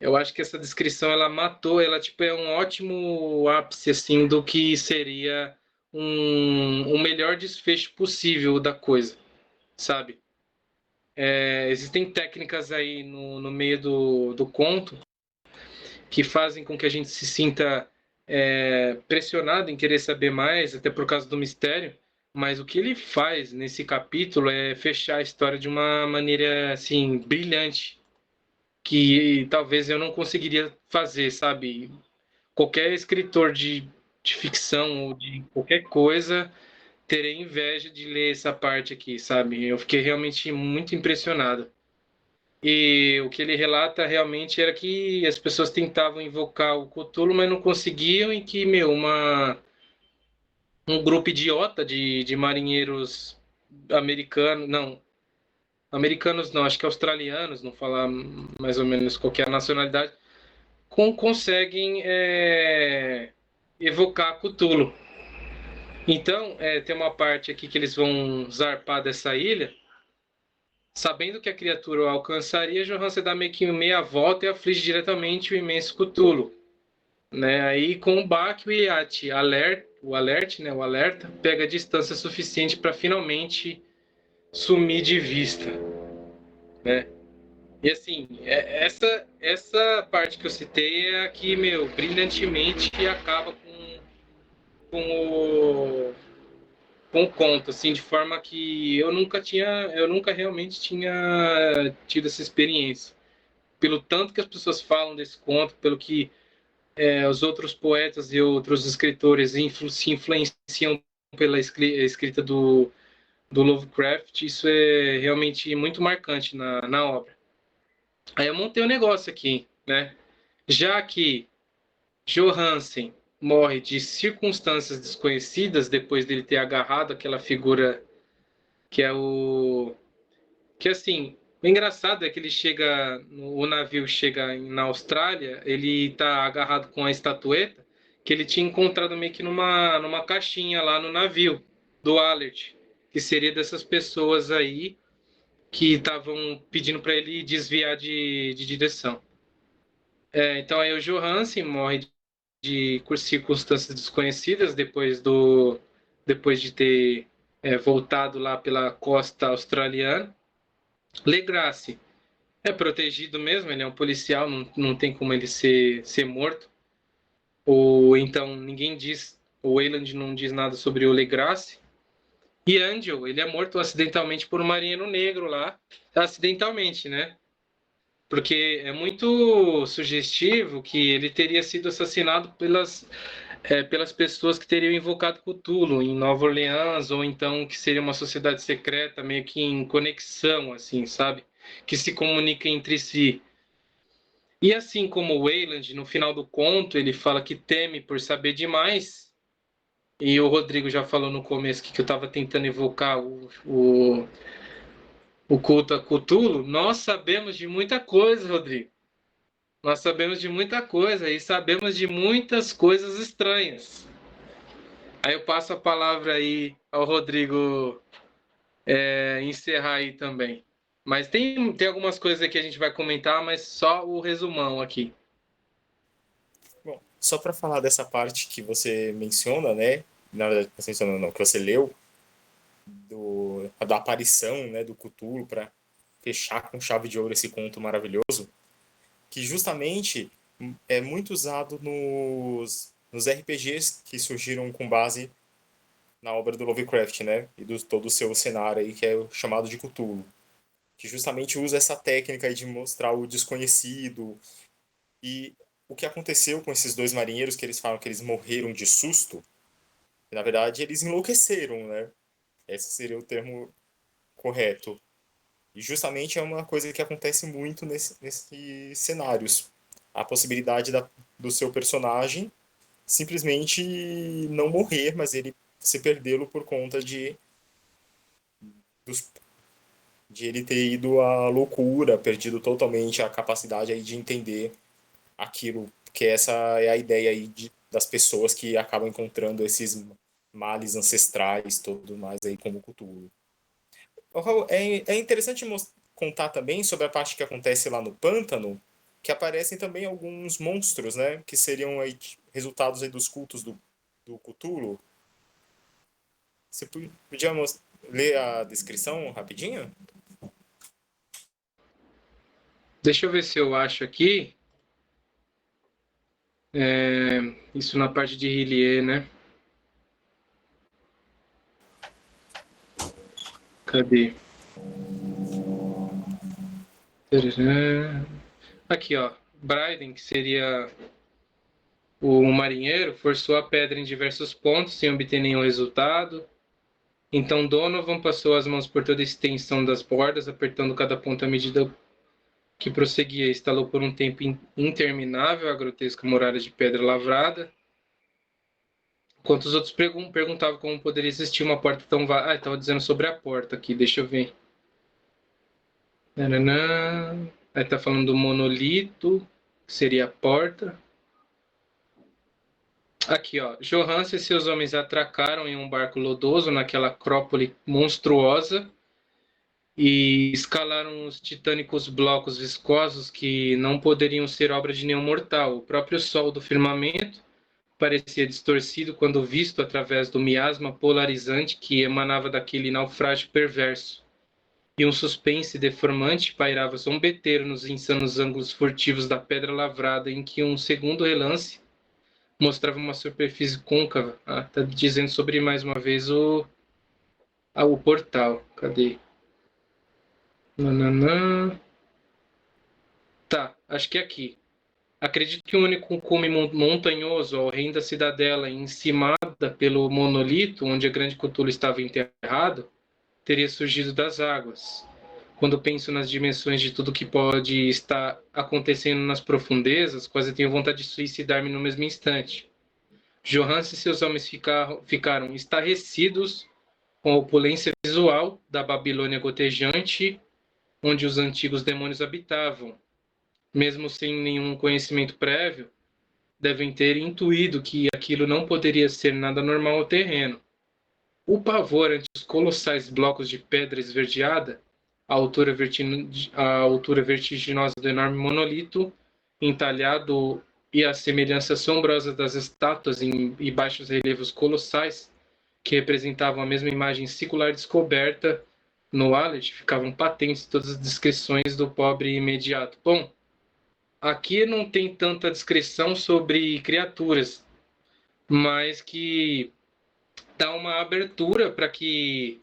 Eu acho que essa descrição ela matou, ela tipo é um ótimo ápice assim do que seria um melhor desfecho possível da coisa, sabe? Existem técnicas aí no meio do conto que fazem com que a gente se sinta pressionado em querer saber mais, até por causa do mistério. Mas o que ele faz nesse capítulo é fechar a história de uma maneira assim brilhante, que talvez eu não conseguiria fazer, sabe? Qualquer escritor de ficção ou de qualquer coisa teria inveja de ler essa parte aqui, sabe? Eu fiquei realmente muito impressionado. E o que ele relata realmente era que as pessoas tentavam invocar o Cthulhu, mas não conseguiam, e que, meu, um grupo idiota de marinheiros americanos, não, americanos não, acho que australianos, não falar mais ou menos qualquer nacionalidade, conseguem evocar Cthulhu. Então, tem uma parte aqui que eles vão zarpar dessa ilha, sabendo que a criatura o alcançaria, Johansen dá meio que meia volta e aflige diretamente o imenso Cthulhu. Né? Aí, com o baque, o iate o alerta, pega a distância suficiente para finalmente sumir de vista. Né? E assim, essa parte que eu citei é a que, meu, brilhantemente acaba com o com o conto, assim, de forma que eu nunca realmente tinha tido essa experiência. Pelo tanto que as pessoas falam desse conto, pelo que os outros poetas e outros escritores se influenciam pela escrita do Lovecraft, isso é realmente muito marcante na obra. Aí eu montei um negócio aqui, né? Já que Johansen morre de circunstâncias desconhecidas depois dele ter agarrado aquela figura que é o que assim, o engraçado é que ele chega, o navio chega na Austrália, ele tá agarrado com a estatueta que ele tinha encontrado meio que numa caixinha lá no navio do Alert, que seria dessas pessoas aí que estavam pedindo para ele desviar de direção. Então aí o Johansen morre por circunstâncias desconhecidas depois de ter voltado lá pela costa australiana. Legrasse é protegido mesmo, ele é um policial, não tem como ele ser morto. Ou então ninguém diz, o Wayland não diz nada sobre o Legrasse. E Angel, ele é morto acidentalmente por um marinheiro negro lá. Acidentalmente, né? Porque é muito sugestivo que ele teria sido assassinado pelas pessoas que teriam invocado Cthulhu em Nova Orleans, ou então que seria uma sociedade secreta, meio que em conexão, assim, sabe? Que se comunica entre si. E assim como o Wayland, no final do conto, ele fala que teme por saber demais, e o Rodrigo já falou no começo que eu estava tentando evocar o culto a Cthulhu, nós sabemos de muita coisa, Rodrigo. Nós sabemos de muita coisa e sabemos de muitas coisas estranhas. Aí eu passo a palavra aí ao Rodrigo encerrar aí também. Mas tem algumas coisas que a gente vai comentar, mas só o resumão aqui. Bom, só para falar dessa parte que você menciona, né? Na verdade, você menciona não, que você leu, da aparição, né, do Cthulhu, para fechar com chave de ouro esse conto maravilhoso, que justamente é muito usado nos RPGs que surgiram com base na obra do Lovecraft, né, e todo o seu cenário aí, que é o chamado de Cthulhu, que justamente usa essa técnica aí de mostrar o desconhecido. E o que aconteceu com esses dois marinheiros, que eles falam que eles morreram de susto, na verdade eles enlouqueceram, né? Esse seria o termo correto. E justamente é uma coisa que acontece muito nesses cenários. A possibilidade do seu personagem simplesmente não morrer, mas ele se perdê-lo por conta dos, de ele ter ido à loucura, perdido totalmente a capacidade aí de entender aquilo, porque essa é a ideia aí das pessoas que acabam encontrando esses males ancestrais, tudo mais aí como Cthulhu. É interessante contar também sobre a parte que acontece lá no pântano, que aparecem também alguns monstros, né, que seriam aí resultados aí dos cultos do Cthulhu. Você podia ler a descrição rapidinho? Deixa eu ver se eu acho aqui. Isso na parte de Hillier, né? Cadê? Aqui, ó. Bryden, que seria o marinheiro, forçou a pedra em diversos pontos sem obter nenhum resultado. Então Donovan passou as mãos por toda a extensão das bordas, apertando cada ponto à medida que prosseguia. Instalou por um tempo interminável a grotesca muralha de pedra lavrada, enquanto os outros perguntavam como poderia existir uma porta tão vasta. Estava dizendo sobre a porta aqui, deixa eu ver. Aí tá falando do monolito, que seria a porta. Aqui, ó. Johannes e seus homens atracaram em um barco lodoso naquela acrópole monstruosa e escalaram os titânicos blocos viscosos que não poderiam ser obra de nenhum mortal. O próprio sol do firmamento parecia distorcido quando visto através do miasma polarizante que emanava daquele naufrágio perverso. E um suspense deformante pairava zombeteiro nos insanos ângulos furtivos da pedra lavrada, em que um segundo relance mostrava uma superfície côncava. Tá dizendo sobre, mais uma vez, o portal. Cadê? Nananã. Tá, acho que é aqui. Acredito que o único cume montanhoso, ao reino da cidadela, encimada pelo monolito, onde a grande Cthulhu estava enterrado, teria surgido das águas. Quando penso nas dimensões de tudo que pode estar acontecendo nas profundezas, quase tenho vontade de suicidar-me no mesmo instante. Johannes e seus homens ficaram estarrecidos com a opulência visual da Babilônia gotejante, onde os antigos demônios habitavam. Mesmo sem nenhum conhecimento prévio, devem ter intuído que aquilo não poderia ser nada normal ao terreno. O pavor ante os colossais blocos de pedra esverdeada, a altura vertiginosa do enorme monolito, entalhado e a semelhança assombrosa das estátuas e baixos relevos colossais, que representavam a mesma imagem circular descoberta no Wallet, ficavam patentes todas as descrições do pobre imediato. Bom, aqui não tem tanta descrição sobre criaturas, mas que dá uma abertura para que,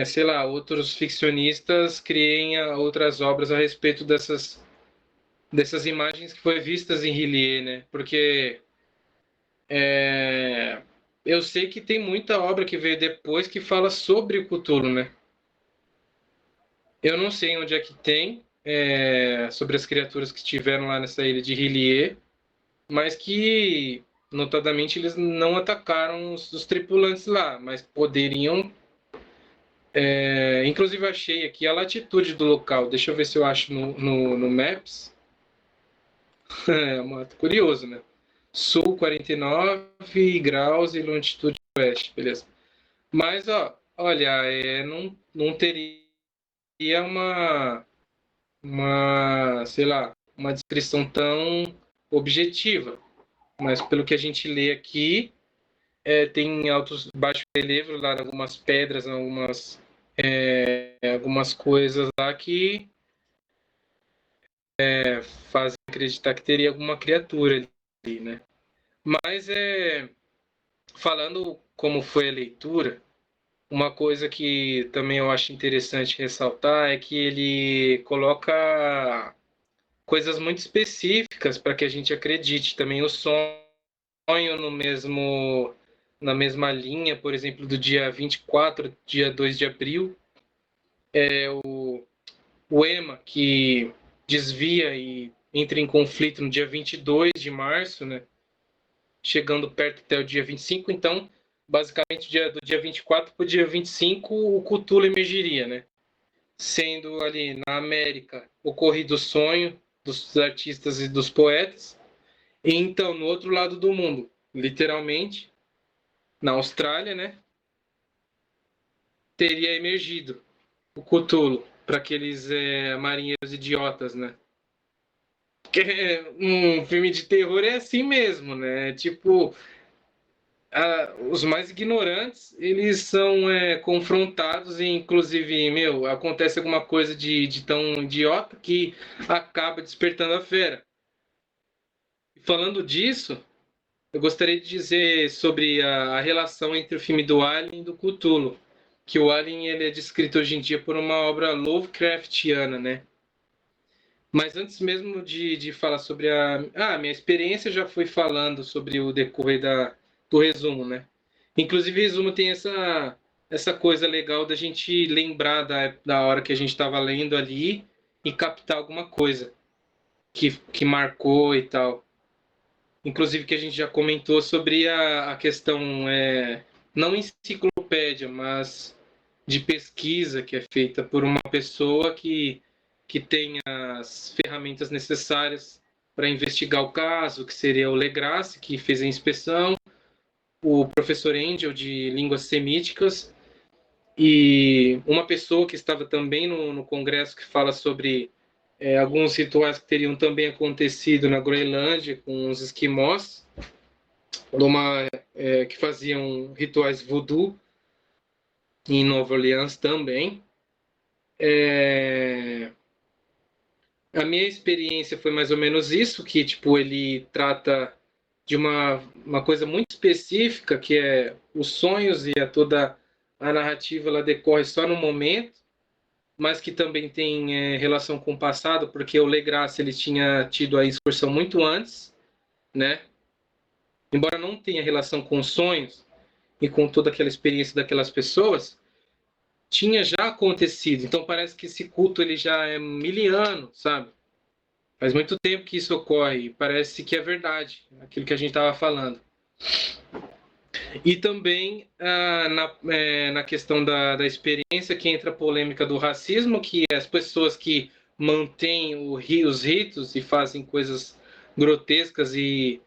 sei lá, outros ficcionistas criem outras obras a respeito dessas imagens que foi vistas em Hillier, né? Porque eu sei que tem muita obra que veio depois que fala sobre o Cthulhu, né? Eu não sei onde é que tem sobre as criaturas que estiveram lá nessa ilha de Hillier, mas que notadamente eles não atacaram os tripulantes lá, mas poderiam. Inclusive achei aqui a latitude do local. Deixa eu ver se eu acho no Maps. Curioso, né? Sul 49 graus e longitude oeste, beleza. Mas, ó, olha, não teria sei lá, uma descrição tão objetiva. Mas pelo que a gente lê aqui, tem altos, baixo relevo lá, algumas pedras, algumas coisas lá que fazem acreditar que teria alguma criatura ali, né? Mas falando como foi a leitura, uma coisa que também eu acho interessante ressaltar é que ele coloca coisas muito específicas para que a gente acredite. Também o sonho no mesmo, na mesma linha, por exemplo, do dia 24, dia 2 de abril, o EMA, que desvia e entra em conflito no dia 22 de março, né? Chegando perto até o dia 25, então, basicamente, do dia 24 para o dia 25, o Cthulhu emergiria, né? Sendo ali na América ocorrido o sonho dos artistas e dos poetas, e então, no outro lado do mundo, literalmente, na Austrália, né? Teria emergido o Cthulhu para aqueles marinheiros idiotas, né? Porque um filme de terror é assim mesmo, né? Tipo, os mais ignorantes, eles são confrontados e, inclusive, meu, acontece alguma coisa de tão idiota que acaba despertando a fera. E falando disso, eu gostaria de dizer sobre a relação entre o filme do Alien e do Cthulhu, que o Alien ele é descrito hoje em dia por uma obra Lovecraftiana, né? Mas antes mesmo de falar sobre minha experiência, já fui falando sobre o decorrer do resumo, né? Inclusive, o resumo tem essa coisa legal da gente lembrar da hora que a gente estava lendo ali e captar alguma coisa que marcou e tal. Inclusive, que a gente já comentou sobre a questão, não enciclopédia, mas de pesquisa que é feita por uma pessoa que tem as ferramentas necessárias para investigar o caso, que seria o Legrasse, que fez a inspeção, o professor Angel, de línguas semíticas, e uma pessoa que estava também no congresso que fala sobre alguns rituais que teriam também acontecido na Groenlândia com os esquimós, que faziam rituais voodoo em Nova Orleans também. A minha experiência foi mais ou menos isso, que tipo ele trata de uma coisa muito específica, que é os sonhos e toda a narrativa ela decorre só no momento, mas que também tem relação com o passado, porque o Legrasse ele tinha tido a excursão muito antes, né? Embora não tenha relação com os sonhos e com toda aquela experiência daquelas pessoas, tinha já acontecido. Então parece que esse culto ele já é miliano, sabe? Faz muito tempo que isso ocorre e parece que é verdade, aquilo que a gente estava falando. E também na questão da experiência que entra a polêmica do racismo, que as pessoas que mantêm os ritos e fazem coisas grotescas e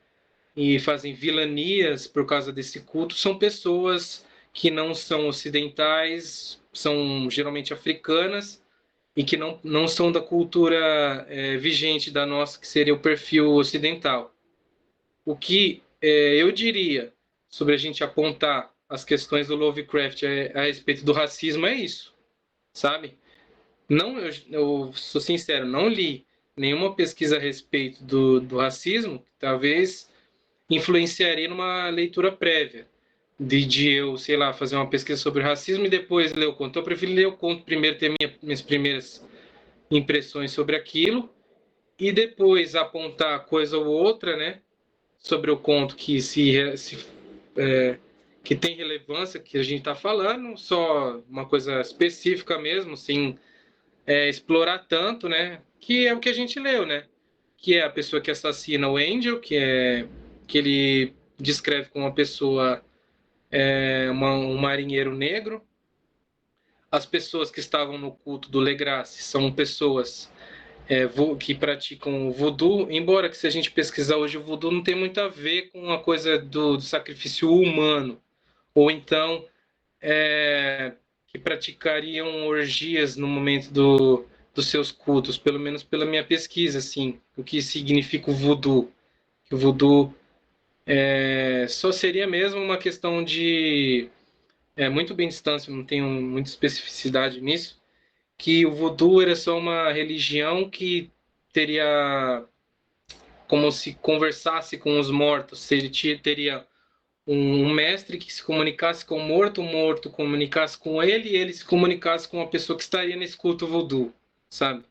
fazem vilanias por causa desse culto são pessoas que não são ocidentais, são geralmente africanas e que não são da cultura vigente da nossa, que seria o perfil ocidental. O que eu diria sobre a gente apontar as questões do Lovecraft a respeito do racismo é isso, sabe? Não, eu sou sincero, não li nenhuma pesquisa a respeito do racismo, talvez influenciaria numa leitura prévia, de eu, sei lá, fazer uma pesquisa sobre racismo e depois ler o conto. Então, eu prefiro ler o conto primeiro, ter minhas primeiras impressões sobre aquilo e depois apontar coisa ou outra, né, sobre o conto que tem relevância, que a gente está falando, só uma coisa específica mesmo, sem explorar tanto, né, que é o que a gente leu, né, que é a pessoa que assassina o Angel, que ele descreve como uma pessoa, um marinheiro negro. As pessoas que estavam no culto do Legrasse são pessoas que praticam o voodoo, embora que se a gente pesquisar hoje o voodoo não tem muito a ver com a coisa do sacrifício humano, ou então que praticariam orgias no momento dos seus cultos, pelo menos pela minha pesquisa, assim, o que significa o voodoo. O voodoo Só seria mesmo uma questão de muito bem distância, não tenho muita especificidade nisso, que o voodoo era só uma religião que teria como se conversasse com os mortos, se ele teria um mestre que se comunicasse com o morto comunicasse com ele e ele se comunicasse com a pessoa que estaria nesse culto voodoo, sabe?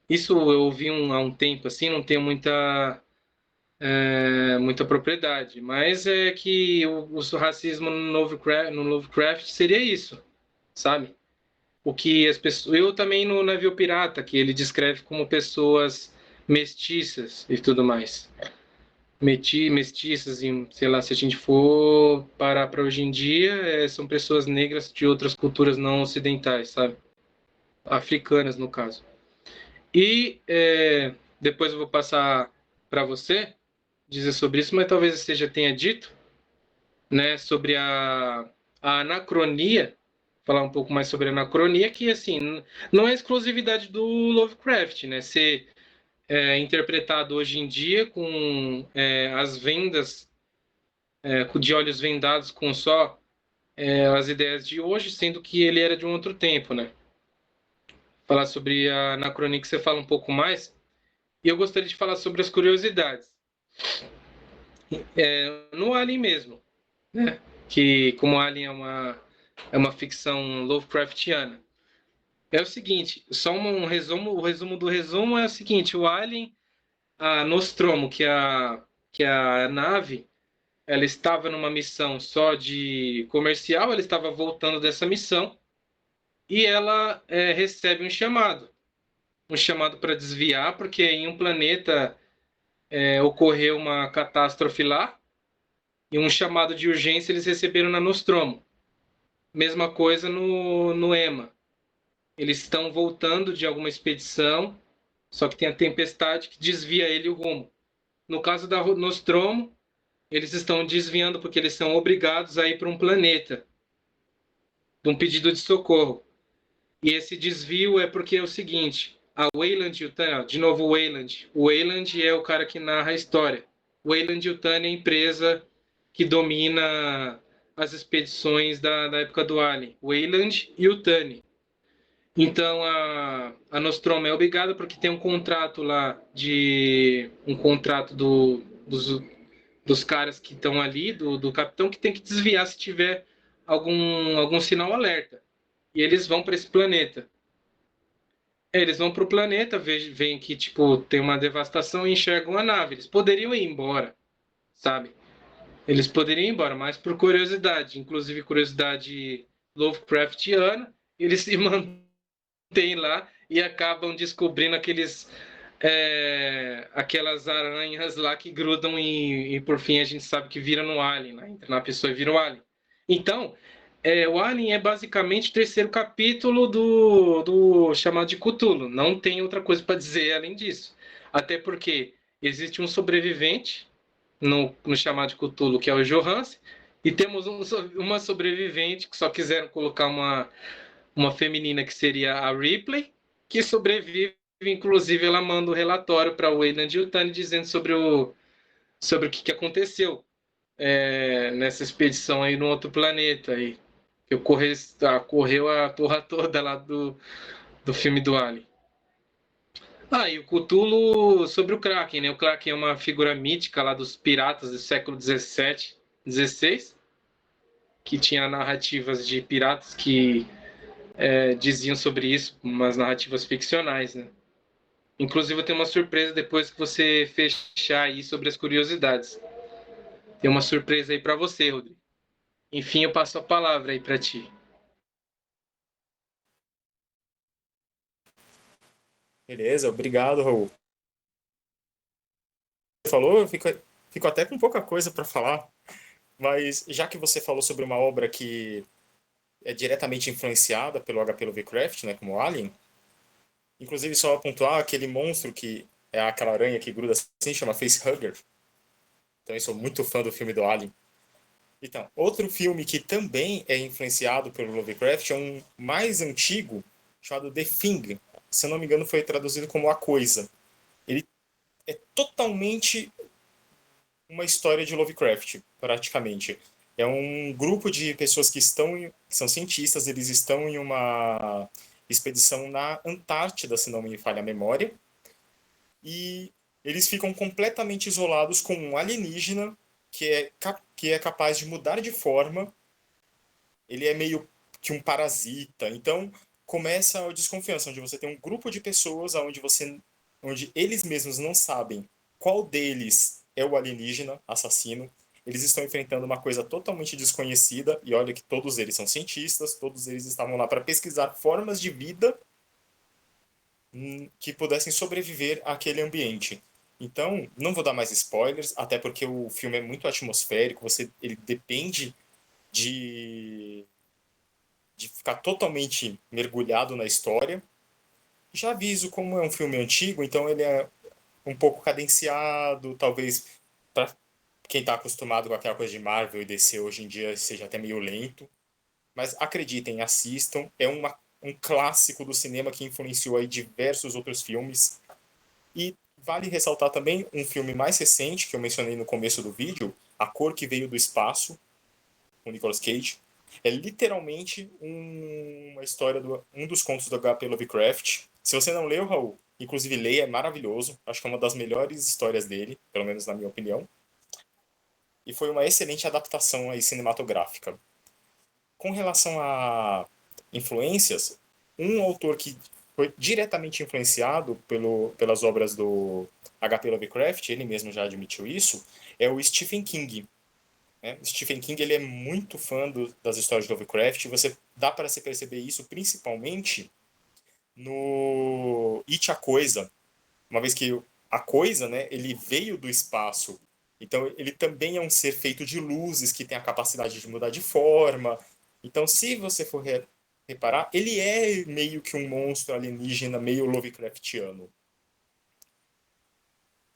Isso eu ouvi há um tempo, assim, não tenho muita propriedade, mas é que o racismo no Lovecraft seria isso, sabe? O que as pessoas, eu também no Navio Pirata, que ele descreve como pessoas mestiças e tudo mais. Mestiças, e sei lá, se a gente for parar para hoje em dia, são pessoas negras de outras culturas não ocidentais, sabe? Africanas, no caso. E depois eu vou passar para você dizer sobre isso, mas talvez você já tenha dito, né, sobre a anacronia, falar um pouco mais sobre a anacronia, que assim, não é exclusividade do Lovecraft, né? Ser interpretado hoje em dia com as vendas de olhos vendados com só as ideias de hoje, sendo que ele era de um outro tempo, né? Falar sobre a anacronia que você fala um pouco mais. E eu gostaria de falar sobre as curiosidades. No Alien mesmo, né? Que como Alien é uma ficção Lovecraftiana. É o seguinte, só um resumo, o resumo do resumo é o seguinte, o Alien, a Nostromo, que é a nave, ela estava numa missão só de comercial, ela estava voltando dessa missão e ela recebe um chamado para desviar, porque em um planeta ocorreu uma catástrofe lá e um chamado de urgência eles receberam na Nostromo. Mesma coisa no EMA. Eles estão voltando de alguma expedição, só que tem a tempestade que desvia ele o rumo. No caso da Nostromo, eles estão desviando porque eles são obrigados a ir para um planeta, de um pedido de socorro. E esse desvio é porque é o seguinte, a Weyland Yutani, de novo o Weyland é o cara que narra a história. O Weyland Yutani é a empresa que domina as expedições da época do Alien. Weyland Yutani. Então a Nostromo é obrigada porque tem um contrato lá um contrato dos caras que estão ali, do capitão, que tem que desviar se tiver algum sinal alerta. E eles vão para esse planeta. Eles vão para o planeta, veem que tipo, tem uma devastação e enxergam a nave. Eles poderiam ir embora, sabe? Eles poderiam ir embora, mas por curiosidade, inclusive curiosidade Lovecraftiana, eles se mantêm lá e acabam descobrindo aquelas aranhas lá que grudam e por fim a gente sabe que vira no Alien, né? Entra na pessoa e vira o Alien. Então, o Alien é basicamente o terceiro capítulo do chamado de Cthulhu. Não tem outra coisa para dizer além disso. Até porque existe um sobrevivente no chamado de Cthulhu, que é o Johannes, e temos uma sobrevivente que só quiseram colocar uma feminina que seria a Ripley, que sobrevive, inclusive ela manda o relatório para o Weyland Yutani dizendo sobre o que aconteceu nessa expedição aí no outro planeta aí, que ocorreu a porra toda lá do filme do Alien. E o Cthulhu sobre o Kraken, né? O Kraken é uma figura mítica lá dos piratas do século 17, 16, que tinha narrativas de piratas que diziam sobre isso, umas narrativas ficcionais, né? Inclusive, eu tenho uma surpresa depois que você fechar aí sobre as curiosidades. Tem uma surpresa aí para você, Rodrigo. Enfim, eu passo a palavra aí para ti. Beleza, obrigado, Raul. Você falou, eu fico até com pouca coisa para falar, mas já que você falou sobre uma obra que é diretamente influenciada pelo HP Lovecraft, né, como Alien, inclusive só pontuar aquele monstro que é aquela aranha que gruda assim, chama Facehugger. Então eu sou muito fã do filme do Alien. Então, outro filme que também é influenciado pelo Lovecraft é um mais antigo, chamado The Thing. Se eu não me engano, foi traduzido como A Coisa. Ele é totalmente uma história de Lovecraft, praticamente. É um grupo de pessoas que são cientistas, eles estão em uma expedição na Antártida, se não me falha a memória, e eles ficam completamente isolados com um alienígena que é capaz de mudar de forma. Ele é meio que um parasita. Então começa a desconfiança, onde você tem um grupo de pessoas onde eles mesmos não sabem qual deles é o alienígena assassino. Eles estão enfrentando uma coisa totalmente desconhecida, e olha que todos eles são cientistas, todos eles estavam lá para pesquisar formas de vida que pudessem sobreviver àquele ambiente. Então, não vou dar mais spoilers, até porque o filme é muito atmosférico, ele depende de, de ficar totalmente mergulhado na história. Já aviso, como é um filme antigo, então ele é um pouco cadenciado, talvez para quem está acostumado com aquela coisa de Marvel e DC hoje em dia seja até meio lento. Mas acreditem, assistam, um clássico do cinema que influenciou aí diversos outros filmes. E vale ressaltar também um filme mais recente que eu mencionei no começo do vídeo, A Cor que Veio do Espaço, com Nicolas Cage. É literalmente uma história um dos contos do H.P. Lovecraft. Se você não leu, Raul, inclusive leia, é maravilhoso. Acho que é uma das melhores histórias dele, pelo menos na minha opinião. E foi uma excelente adaptação aí cinematográfica. Com relação a influências, um autor que foi diretamente influenciado pelas obras do H.P. Lovecraft, ele mesmo já admitiu isso, é o Stephen King. Né? Stephen King ele é muito fã das histórias de Lovecraft, você dá para se perceber isso principalmente no It a Coisa, uma vez que a coisa, né, ele veio do espaço, então ele também é um ser feito de luzes que tem a capacidade de mudar de forma. Então, se você for reparar, ele é meio que um monstro alienígena, meio Lovecraftiano.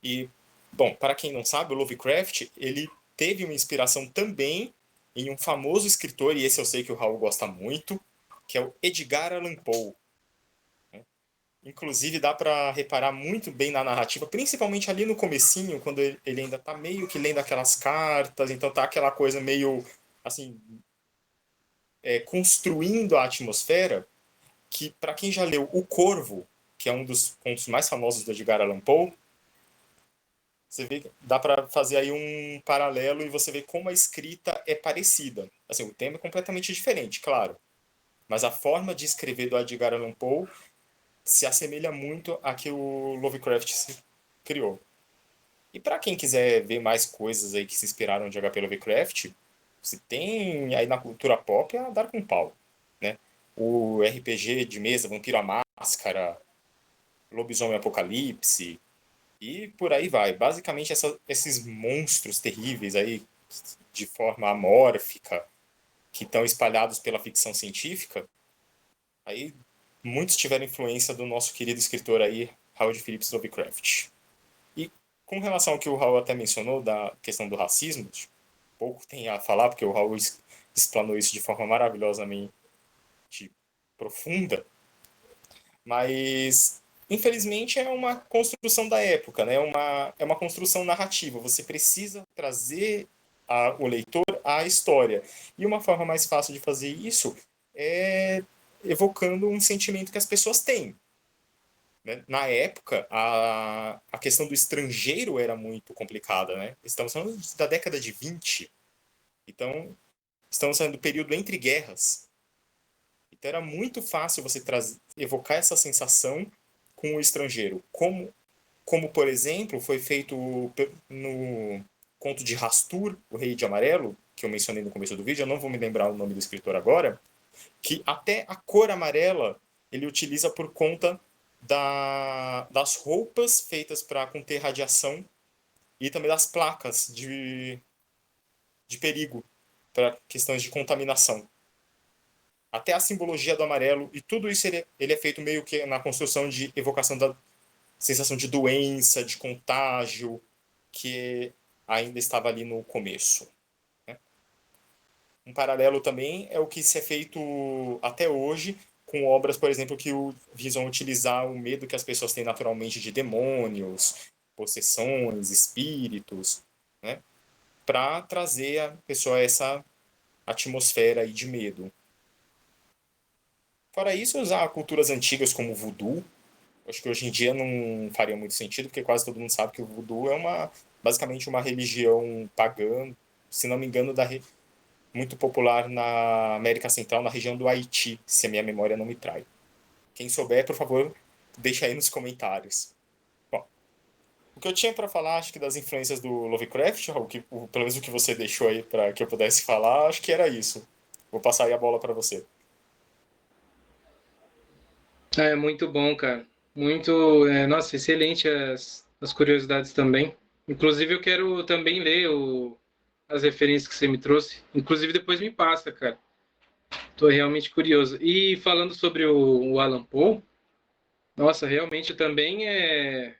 E, bom, para quem não sabe, o Lovecraft, ele teve uma inspiração também em um famoso escritor, e esse eu sei que o Raul gosta muito, que é o Edgar Allan Poe. Inclusive dá para reparar muito bem na narrativa, principalmente ali no comecinho, quando ele ainda tá meio que lendo aquelas cartas, então tá aquela coisa meio assim, construindo a atmosfera, que para quem já leu O Corvo, que é um dos contos mais famosos do Edgar Allan Poe, você vê que dá para fazer aí um paralelo e você vê como a escrita é parecida. Assim, o tema é completamente diferente, claro, mas a forma de escrever do Edgar Allan Poe se assemelha muito a que o Lovecraft criou. E para quem quiser ver mais coisas aí que se inspiraram de HP Lovecraft, se tem aí na cultura pop a dar com pau, né? O RPG de mesa Vampiro à Máscara, Lobisomem Apocalipse e por aí vai. Basicamente esses monstros terríveis aí de forma amórfica que estão espalhados pela ficção científica, aí muitos tiveram influência do nosso querido escritor aí, Howard Phillips Lovecraft. E com relação ao que o Raul até mencionou, da questão do racismo, pouco tem a falar, porque o Raul explanou isso de forma maravilhosamente profunda, mas infelizmente é uma construção da época, né? É uma construção narrativa. Você precisa trazer o leitor à história. E uma forma mais fácil de fazer isso é evocando um sentimento que as pessoas têm. Né? Na época, a questão do estrangeiro era muito complicada, né? Estamos falando da década de 20, então estamos falando do período entre guerras. Então era muito fácil você evocar essa sensação com o estrangeiro. Como, por exemplo, foi feito no conto de Rastur, O Rei de Amarelo, que eu mencionei no começo do vídeo, eu não vou me lembrar o nome do escritor agora, que até a cor amarela ele utiliza por conta das roupas feitas para conter radiação e também das placas de perigo para questões de contaminação. Até a simbologia do amarelo e tudo isso ele é feito meio que na construção de evocação da sensação de doença, de contágio, que ainda estava ali no começo. Né? Um paralelo também é o que se é feito até hoje com obras, por exemplo, que visam utilizar o medo que as pessoas têm naturalmente de demônios, possessões, espíritos. né, para trazer a pessoa a essa atmosfera aí de medo. Fora isso, usar culturas antigas como o voodoo, acho que hoje em dia não faria muito sentido, porque quase todo mundo sabe que o voodoo é basicamente uma religião pagã, se não me engano, muito popular na América Central, na região do Haiti, se a minha memória não me trai. Quem souber, por favor, deixa aí nos comentários. Bom, o que eu tinha para falar, acho que das influências do Lovecraft, pelo menos o que você deixou aí para que eu pudesse falar, acho que era isso. Vou passar aí a bola para você. É muito bom, cara. Muito, nossa, excelente as curiosidades também. Inclusive, eu quero também ler as referências que você me trouxe. Inclusive, depois me passa, cara. Estou realmente curioso. E falando sobre o Alan Poe, nossa, realmente eu também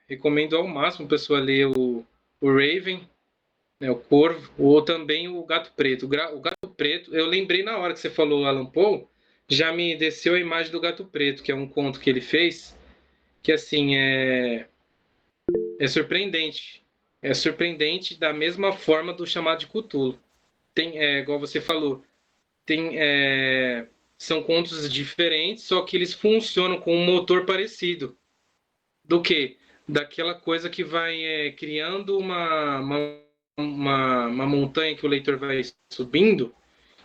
recomendo ao máximo a pessoa ler o Raven, né, o Corvo, ou também o Gato Preto. O Gato Preto, eu lembrei na hora que você falou Alan Poe, já me desceu a imagem do Gato Preto, que é um conto que ele fez, que assim é surpreendente. É surpreendente da mesma forma do Chamado de Cthulhu. Tem, igual você falou, tem, são contos diferentes, só que eles funcionam com um motor parecido. Do que? Daquela coisa que vai criando uma montanha que o leitor vai subindo,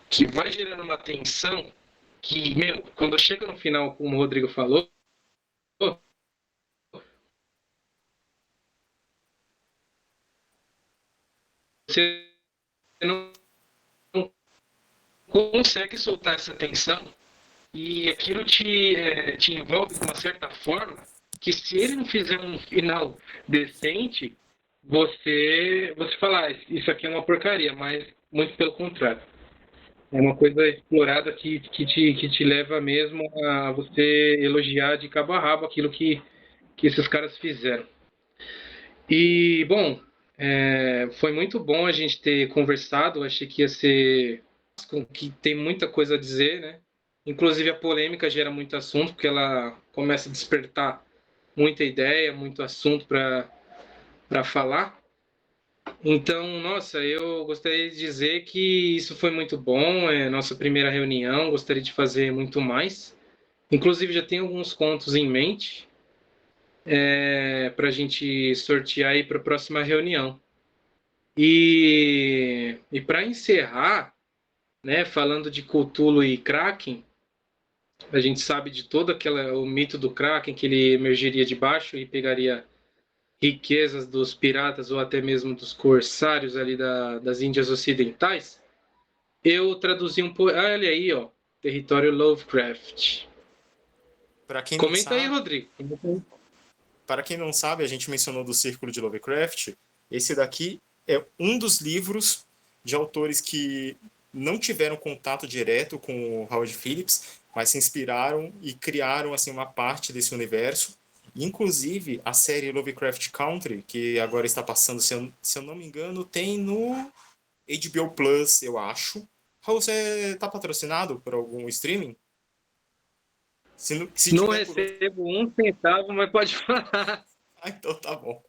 que vai gerando uma tensão que, meu, quando chega no final, como o Rodrigo falou, você não consegue soltar essa tensão e aquilo te envolve de uma certa forma que se ele não fizer um final decente, você fala, isso aqui é uma porcaria, mas muito pelo contrário. É uma coisa explorada que te leva mesmo a você elogiar de cabo a rabo aquilo que esses caras fizeram. E, bom, foi muito bom a gente ter conversado. Achei que ia ser. Que tem muita coisa a dizer, né? Inclusive a polêmica gera muito assunto, porque ela começa a despertar muita ideia, muito assunto para falar. Então, nossa, eu gostaria de dizer que isso foi muito bom, é nossa primeira reunião, gostaria de fazer muito mais. Inclusive, já tenho alguns contos em mente para a gente sortear aí para a próxima reunião. E para encerrar, né, falando de Cthulhu e Kraken, a gente sabe de todo o mito do Kraken, que ele emergiria de baixo e pegaria riquezas dos piratas ou até mesmo dos corsários ali das Índias Ocidentais. Eu traduzi um pouco. Ah, olha aí, ó. Território Lovecraft. Para quem não Comenta aí, sabe, Rodrigo. para quem não sabe, a gente mencionou do Círculo de Lovecraft. Esse daqui é um dos livros de autores que não tiveram contato direto com o Howard Phillips, mas se inspiraram e criaram assim uma parte desse universo. Inclusive, a série Lovecraft Country, que agora está passando, se eu não me engano, tem no HBO Plus, eu acho. Raul, você está patrocinado por algum streaming? Se Não tiver por outro. recebo um centavo, mas pode falar. Ah, então tá bom.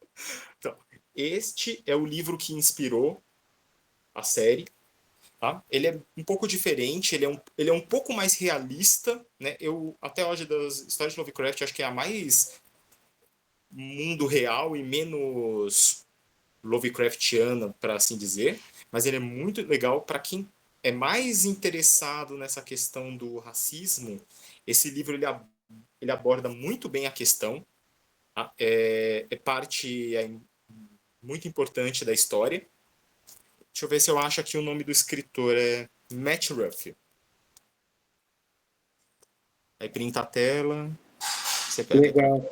Então, este é o livro que inspirou a série. Tá? Ele é um pouco diferente, ele é um pouco mais realista. Né? Eu, até hoje, das histórias de Lovecraft, acho que é a mais mundo real e menos Lovecraftiana, para assim dizer. Mas ele é muito legal para quem é mais interessado nessa questão do racismo. Esse livro ele aborda muito bem a questão. Tá? É parte muito importante da história. Deixa eu ver se eu acho aqui o nome do escritor. É Matt Ruff. Aí printa a tela. Você pega. Legal.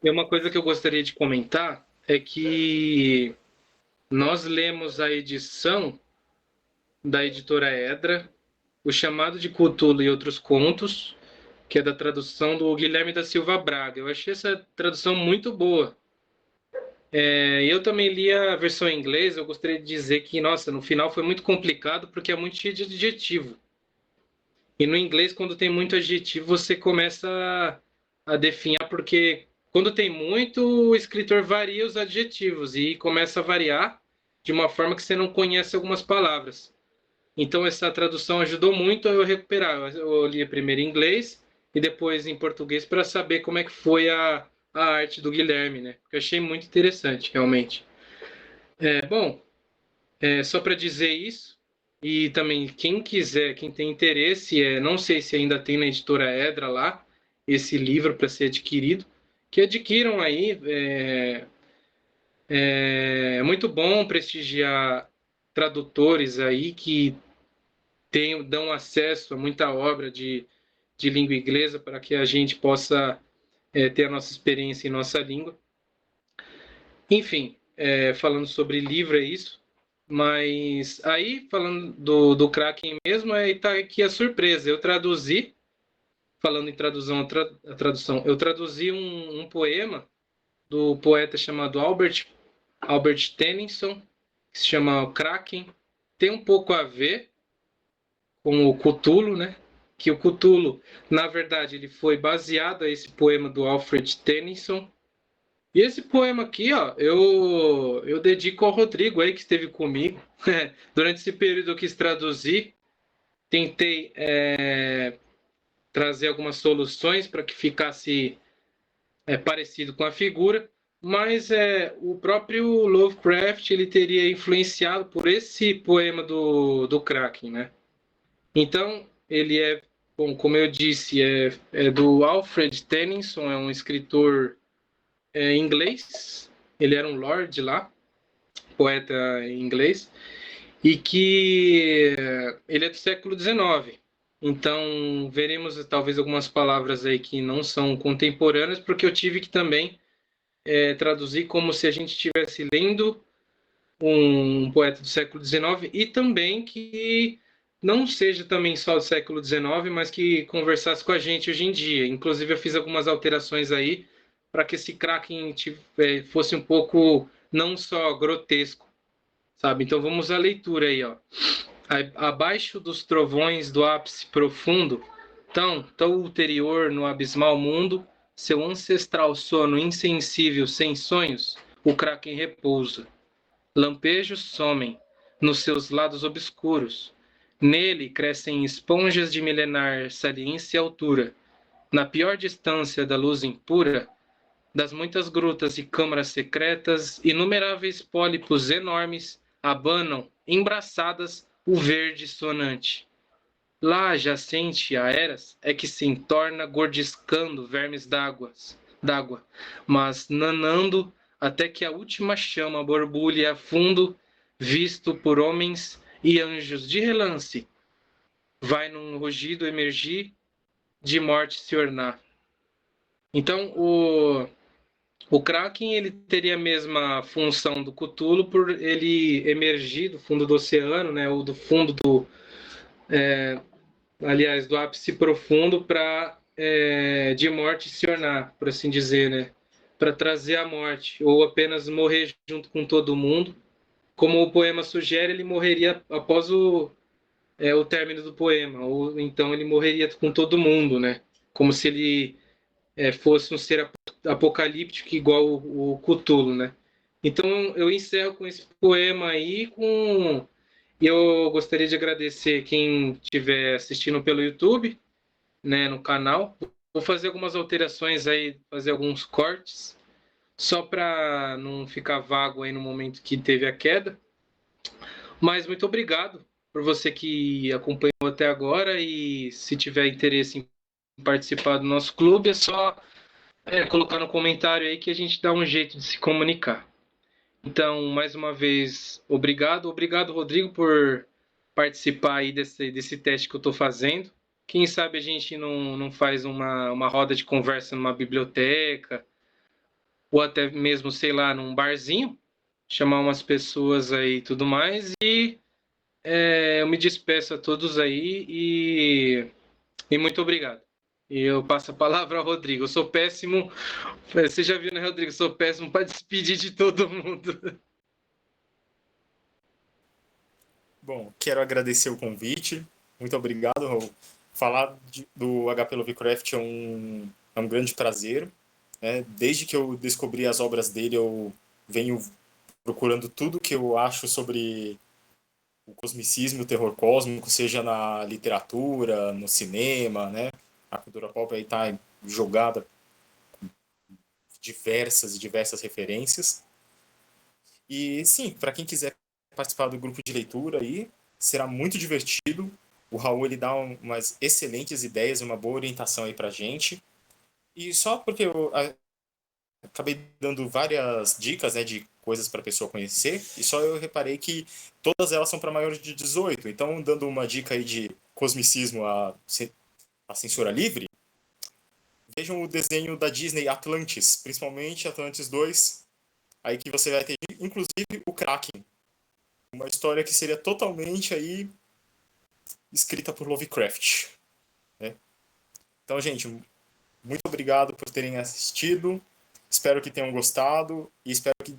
E uma coisa que eu gostaria de comentar é que nós lemos a edição da editora Edra, O Chamado de Cthulhu e Outros Contos, que é da tradução do Guilherme da Silva Braga. Eu achei essa tradução muito boa. Eu também li a versão em inglês. Eu gostaria de dizer que, nossa, no final foi muito complicado porque é muito cheio de adjetivo. E no inglês, quando tem muito adjetivo, você começa a definhar, porque quando tem muito, o escritor varia os adjetivos e começa a variar. de uma forma que você não conhece algumas palavras. Então essa tradução ajudou muito a eu recuperar. Eu li primeiro em inglês e depois em português para saber como é que foi a arte do Guilherme, né? Porque eu achei muito interessante, realmente. Bom, só para dizer isso, e também quem quiser, quem tem interesse, não sei se ainda tem na editora Edra lá, esse livro para ser adquirido, que adquiram aí. É muito bom prestigiar tradutores aí que dão acesso a muita obra de língua inglesa para que a gente possa ter a nossa experiência em nossa língua. Enfim, falando sobre livro é isso. Mas aí, falando do Kraken mesmo, aí tá aqui a surpresa. Eu traduzi, falando em tradução, eu traduzi um poema do poeta chamado Albert Tennyson, que se chama o Kraken. Tem um pouco a ver com o Cthulhu, né? Que o Cthulhu, na verdade, ele foi baseado a esse poema do Alfred Tennyson. E esse poema aqui, ó, eu dedico ao Rodrigo aí que esteve comigo. Durante esse período eu quis traduzir, tentei trazer algumas soluções para que ficasse parecido com a figura, mas o próprio Lovecraft ele teria influenciado por esse poema do Kraken, né? Então, ele bom, como eu disse, é do Alfred Tennyson, é um escritor inglês, ele era um lord lá, poeta inglês, e que ele é do século XIX. Então, veremos talvez algumas palavras aí que não são contemporâneas, porque eu tive que também traduzir como se a gente estivesse lendo um poeta do século XIX e também que não seja também só do século XIX, mas que conversasse com a gente hoje em dia. Inclusive, eu fiz algumas alterações aí para que esse Kraken fosse um pouco não só grotesco, sabe? Então vamos à leitura aí, ó. Abaixo dos trovões do ápice profundo, tão ulterior no abismal mundo, seu ancestral sono insensível sem sonhos, o Kraken repousa. Lampejos somem nos seus lados obscuros. Nele crescem esponjas de milenar saliência e altura. Na pior distância da luz impura, das muitas grutas e câmaras secretas, inumeráveis pólipos enormes abanam, embraçadas, o verde sonante. Lá, jacente a eras, é que se entorna gordiscando vermes d'água, mas nanando até que a última chama borbulhe a fundo, visto por homens e anjos de relance, vai num rugido emergir, de morte se ornar. Então, o Kraken ele teria a mesma função do Cthulhu por ele emergir do fundo do oceano, né, ou do fundo aliás, do ápice profundo para de morte se ornar, por assim dizer, né? Para trazer a morte, ou apenas morrer junto com todo mundo. Como o poema sugere, ele morreria após o término do poema, ou então ele morreria com todo mundo, né? Como se ele fosse um ser apocalíptico igual o Cthulhu, né? Então eu encerro com esse poema aí, e eu gostaria de agradecer quem estiver assistindo pelo YouTube, né, no canal. Vou fazer algumas alterações aí, fazer alguns cortes, só para não ficar vago aí no momento que teve a queda. Mas muito obrigado por você que acompanhou até agora e se tiver interesse em participar do nosso clube, é só colocar no comentário aí que a gente dá um jeito de se comunicar. Então, mais uma vez, obrigado. Obrigado, Rodrigo, por participar aí desse teste que eu estou fazendo. Quem sabe a gente não faz uma roda de conversa numa biblioteca, ou até mesmo, sei lá, num barzinho, chamar umas pessoas aí e tudo mais. E eu me despeço a todos aí e muito obrigado. E eu passo a palavra ao Rodrigo. Eu sou péssimo. Você já viu, né, Rodrigo? Eu sou péssimo para despedir de todo mundo. Bom, quero agradecer o convite. Muito obrigado. Falar do HP Lovecraft é um grande prazer, né? Desde que eu descobri as obras dele, eu venho procurando tudo que eu acho sobre o cosmicismo e o terror cósmico, seja na literatura, no cinema, né? A cultura pop aí tá jogada diversas e diversas referências. E sim, para quem quiser participar do grupo de leitura aí, será muito divertido. O Raul ele dá umas excelentes ideias, uma boa orientação aí pra gente. E só porque eu acabei dando várias dicas, né, de coisas para a pessoa conhecer, e só eu reparei que todas elas são para maiores de 18. Então, dando uma dica aí de cosmicismo a censura livre, vejam o desenho da Disney Atlantis, principalmente Atlantis 2, aí que você vai ter inclusive o Kraken, uma história que seria totalmente aí escrita por Lovecraft, né? Então, gente, muito obrigado por terem assistido. Espero que tenham gostado e espero que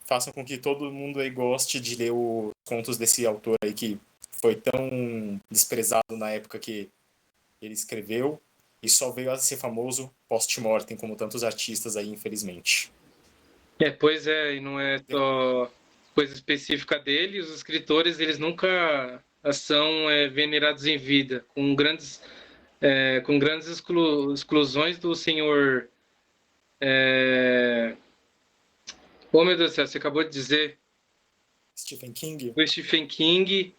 façam com que todo mundo aí goste de ler os contos desse autor aí que foi tão desprezado na época que ele escreveu e só veio a ser famoso post-mortem, como tantos artistas aí, infelizmente. Pois é, e não é só coisa específica dele, os escritores, eles nunca são venerados em vida, com grandes exclusões do senhor... Oh, meu Deus do céu, você acabou de dizer Stephen King? do Stephen King,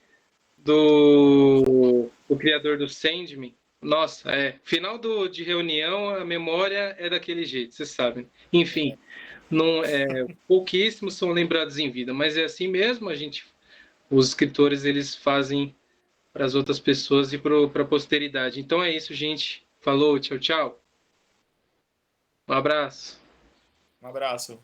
do criador do Sandman. Nossa, final de reunião, a memória é daquele jeito, vocês sabem. Enfim, não, pouquíssimos são lembrados em vida, mas é assim mesmo, os escritores eles fazem para as outras pessoas e para a posteridade. Então é isso, gente. Falou, tchau, tchau. Um abraço. Um abraço.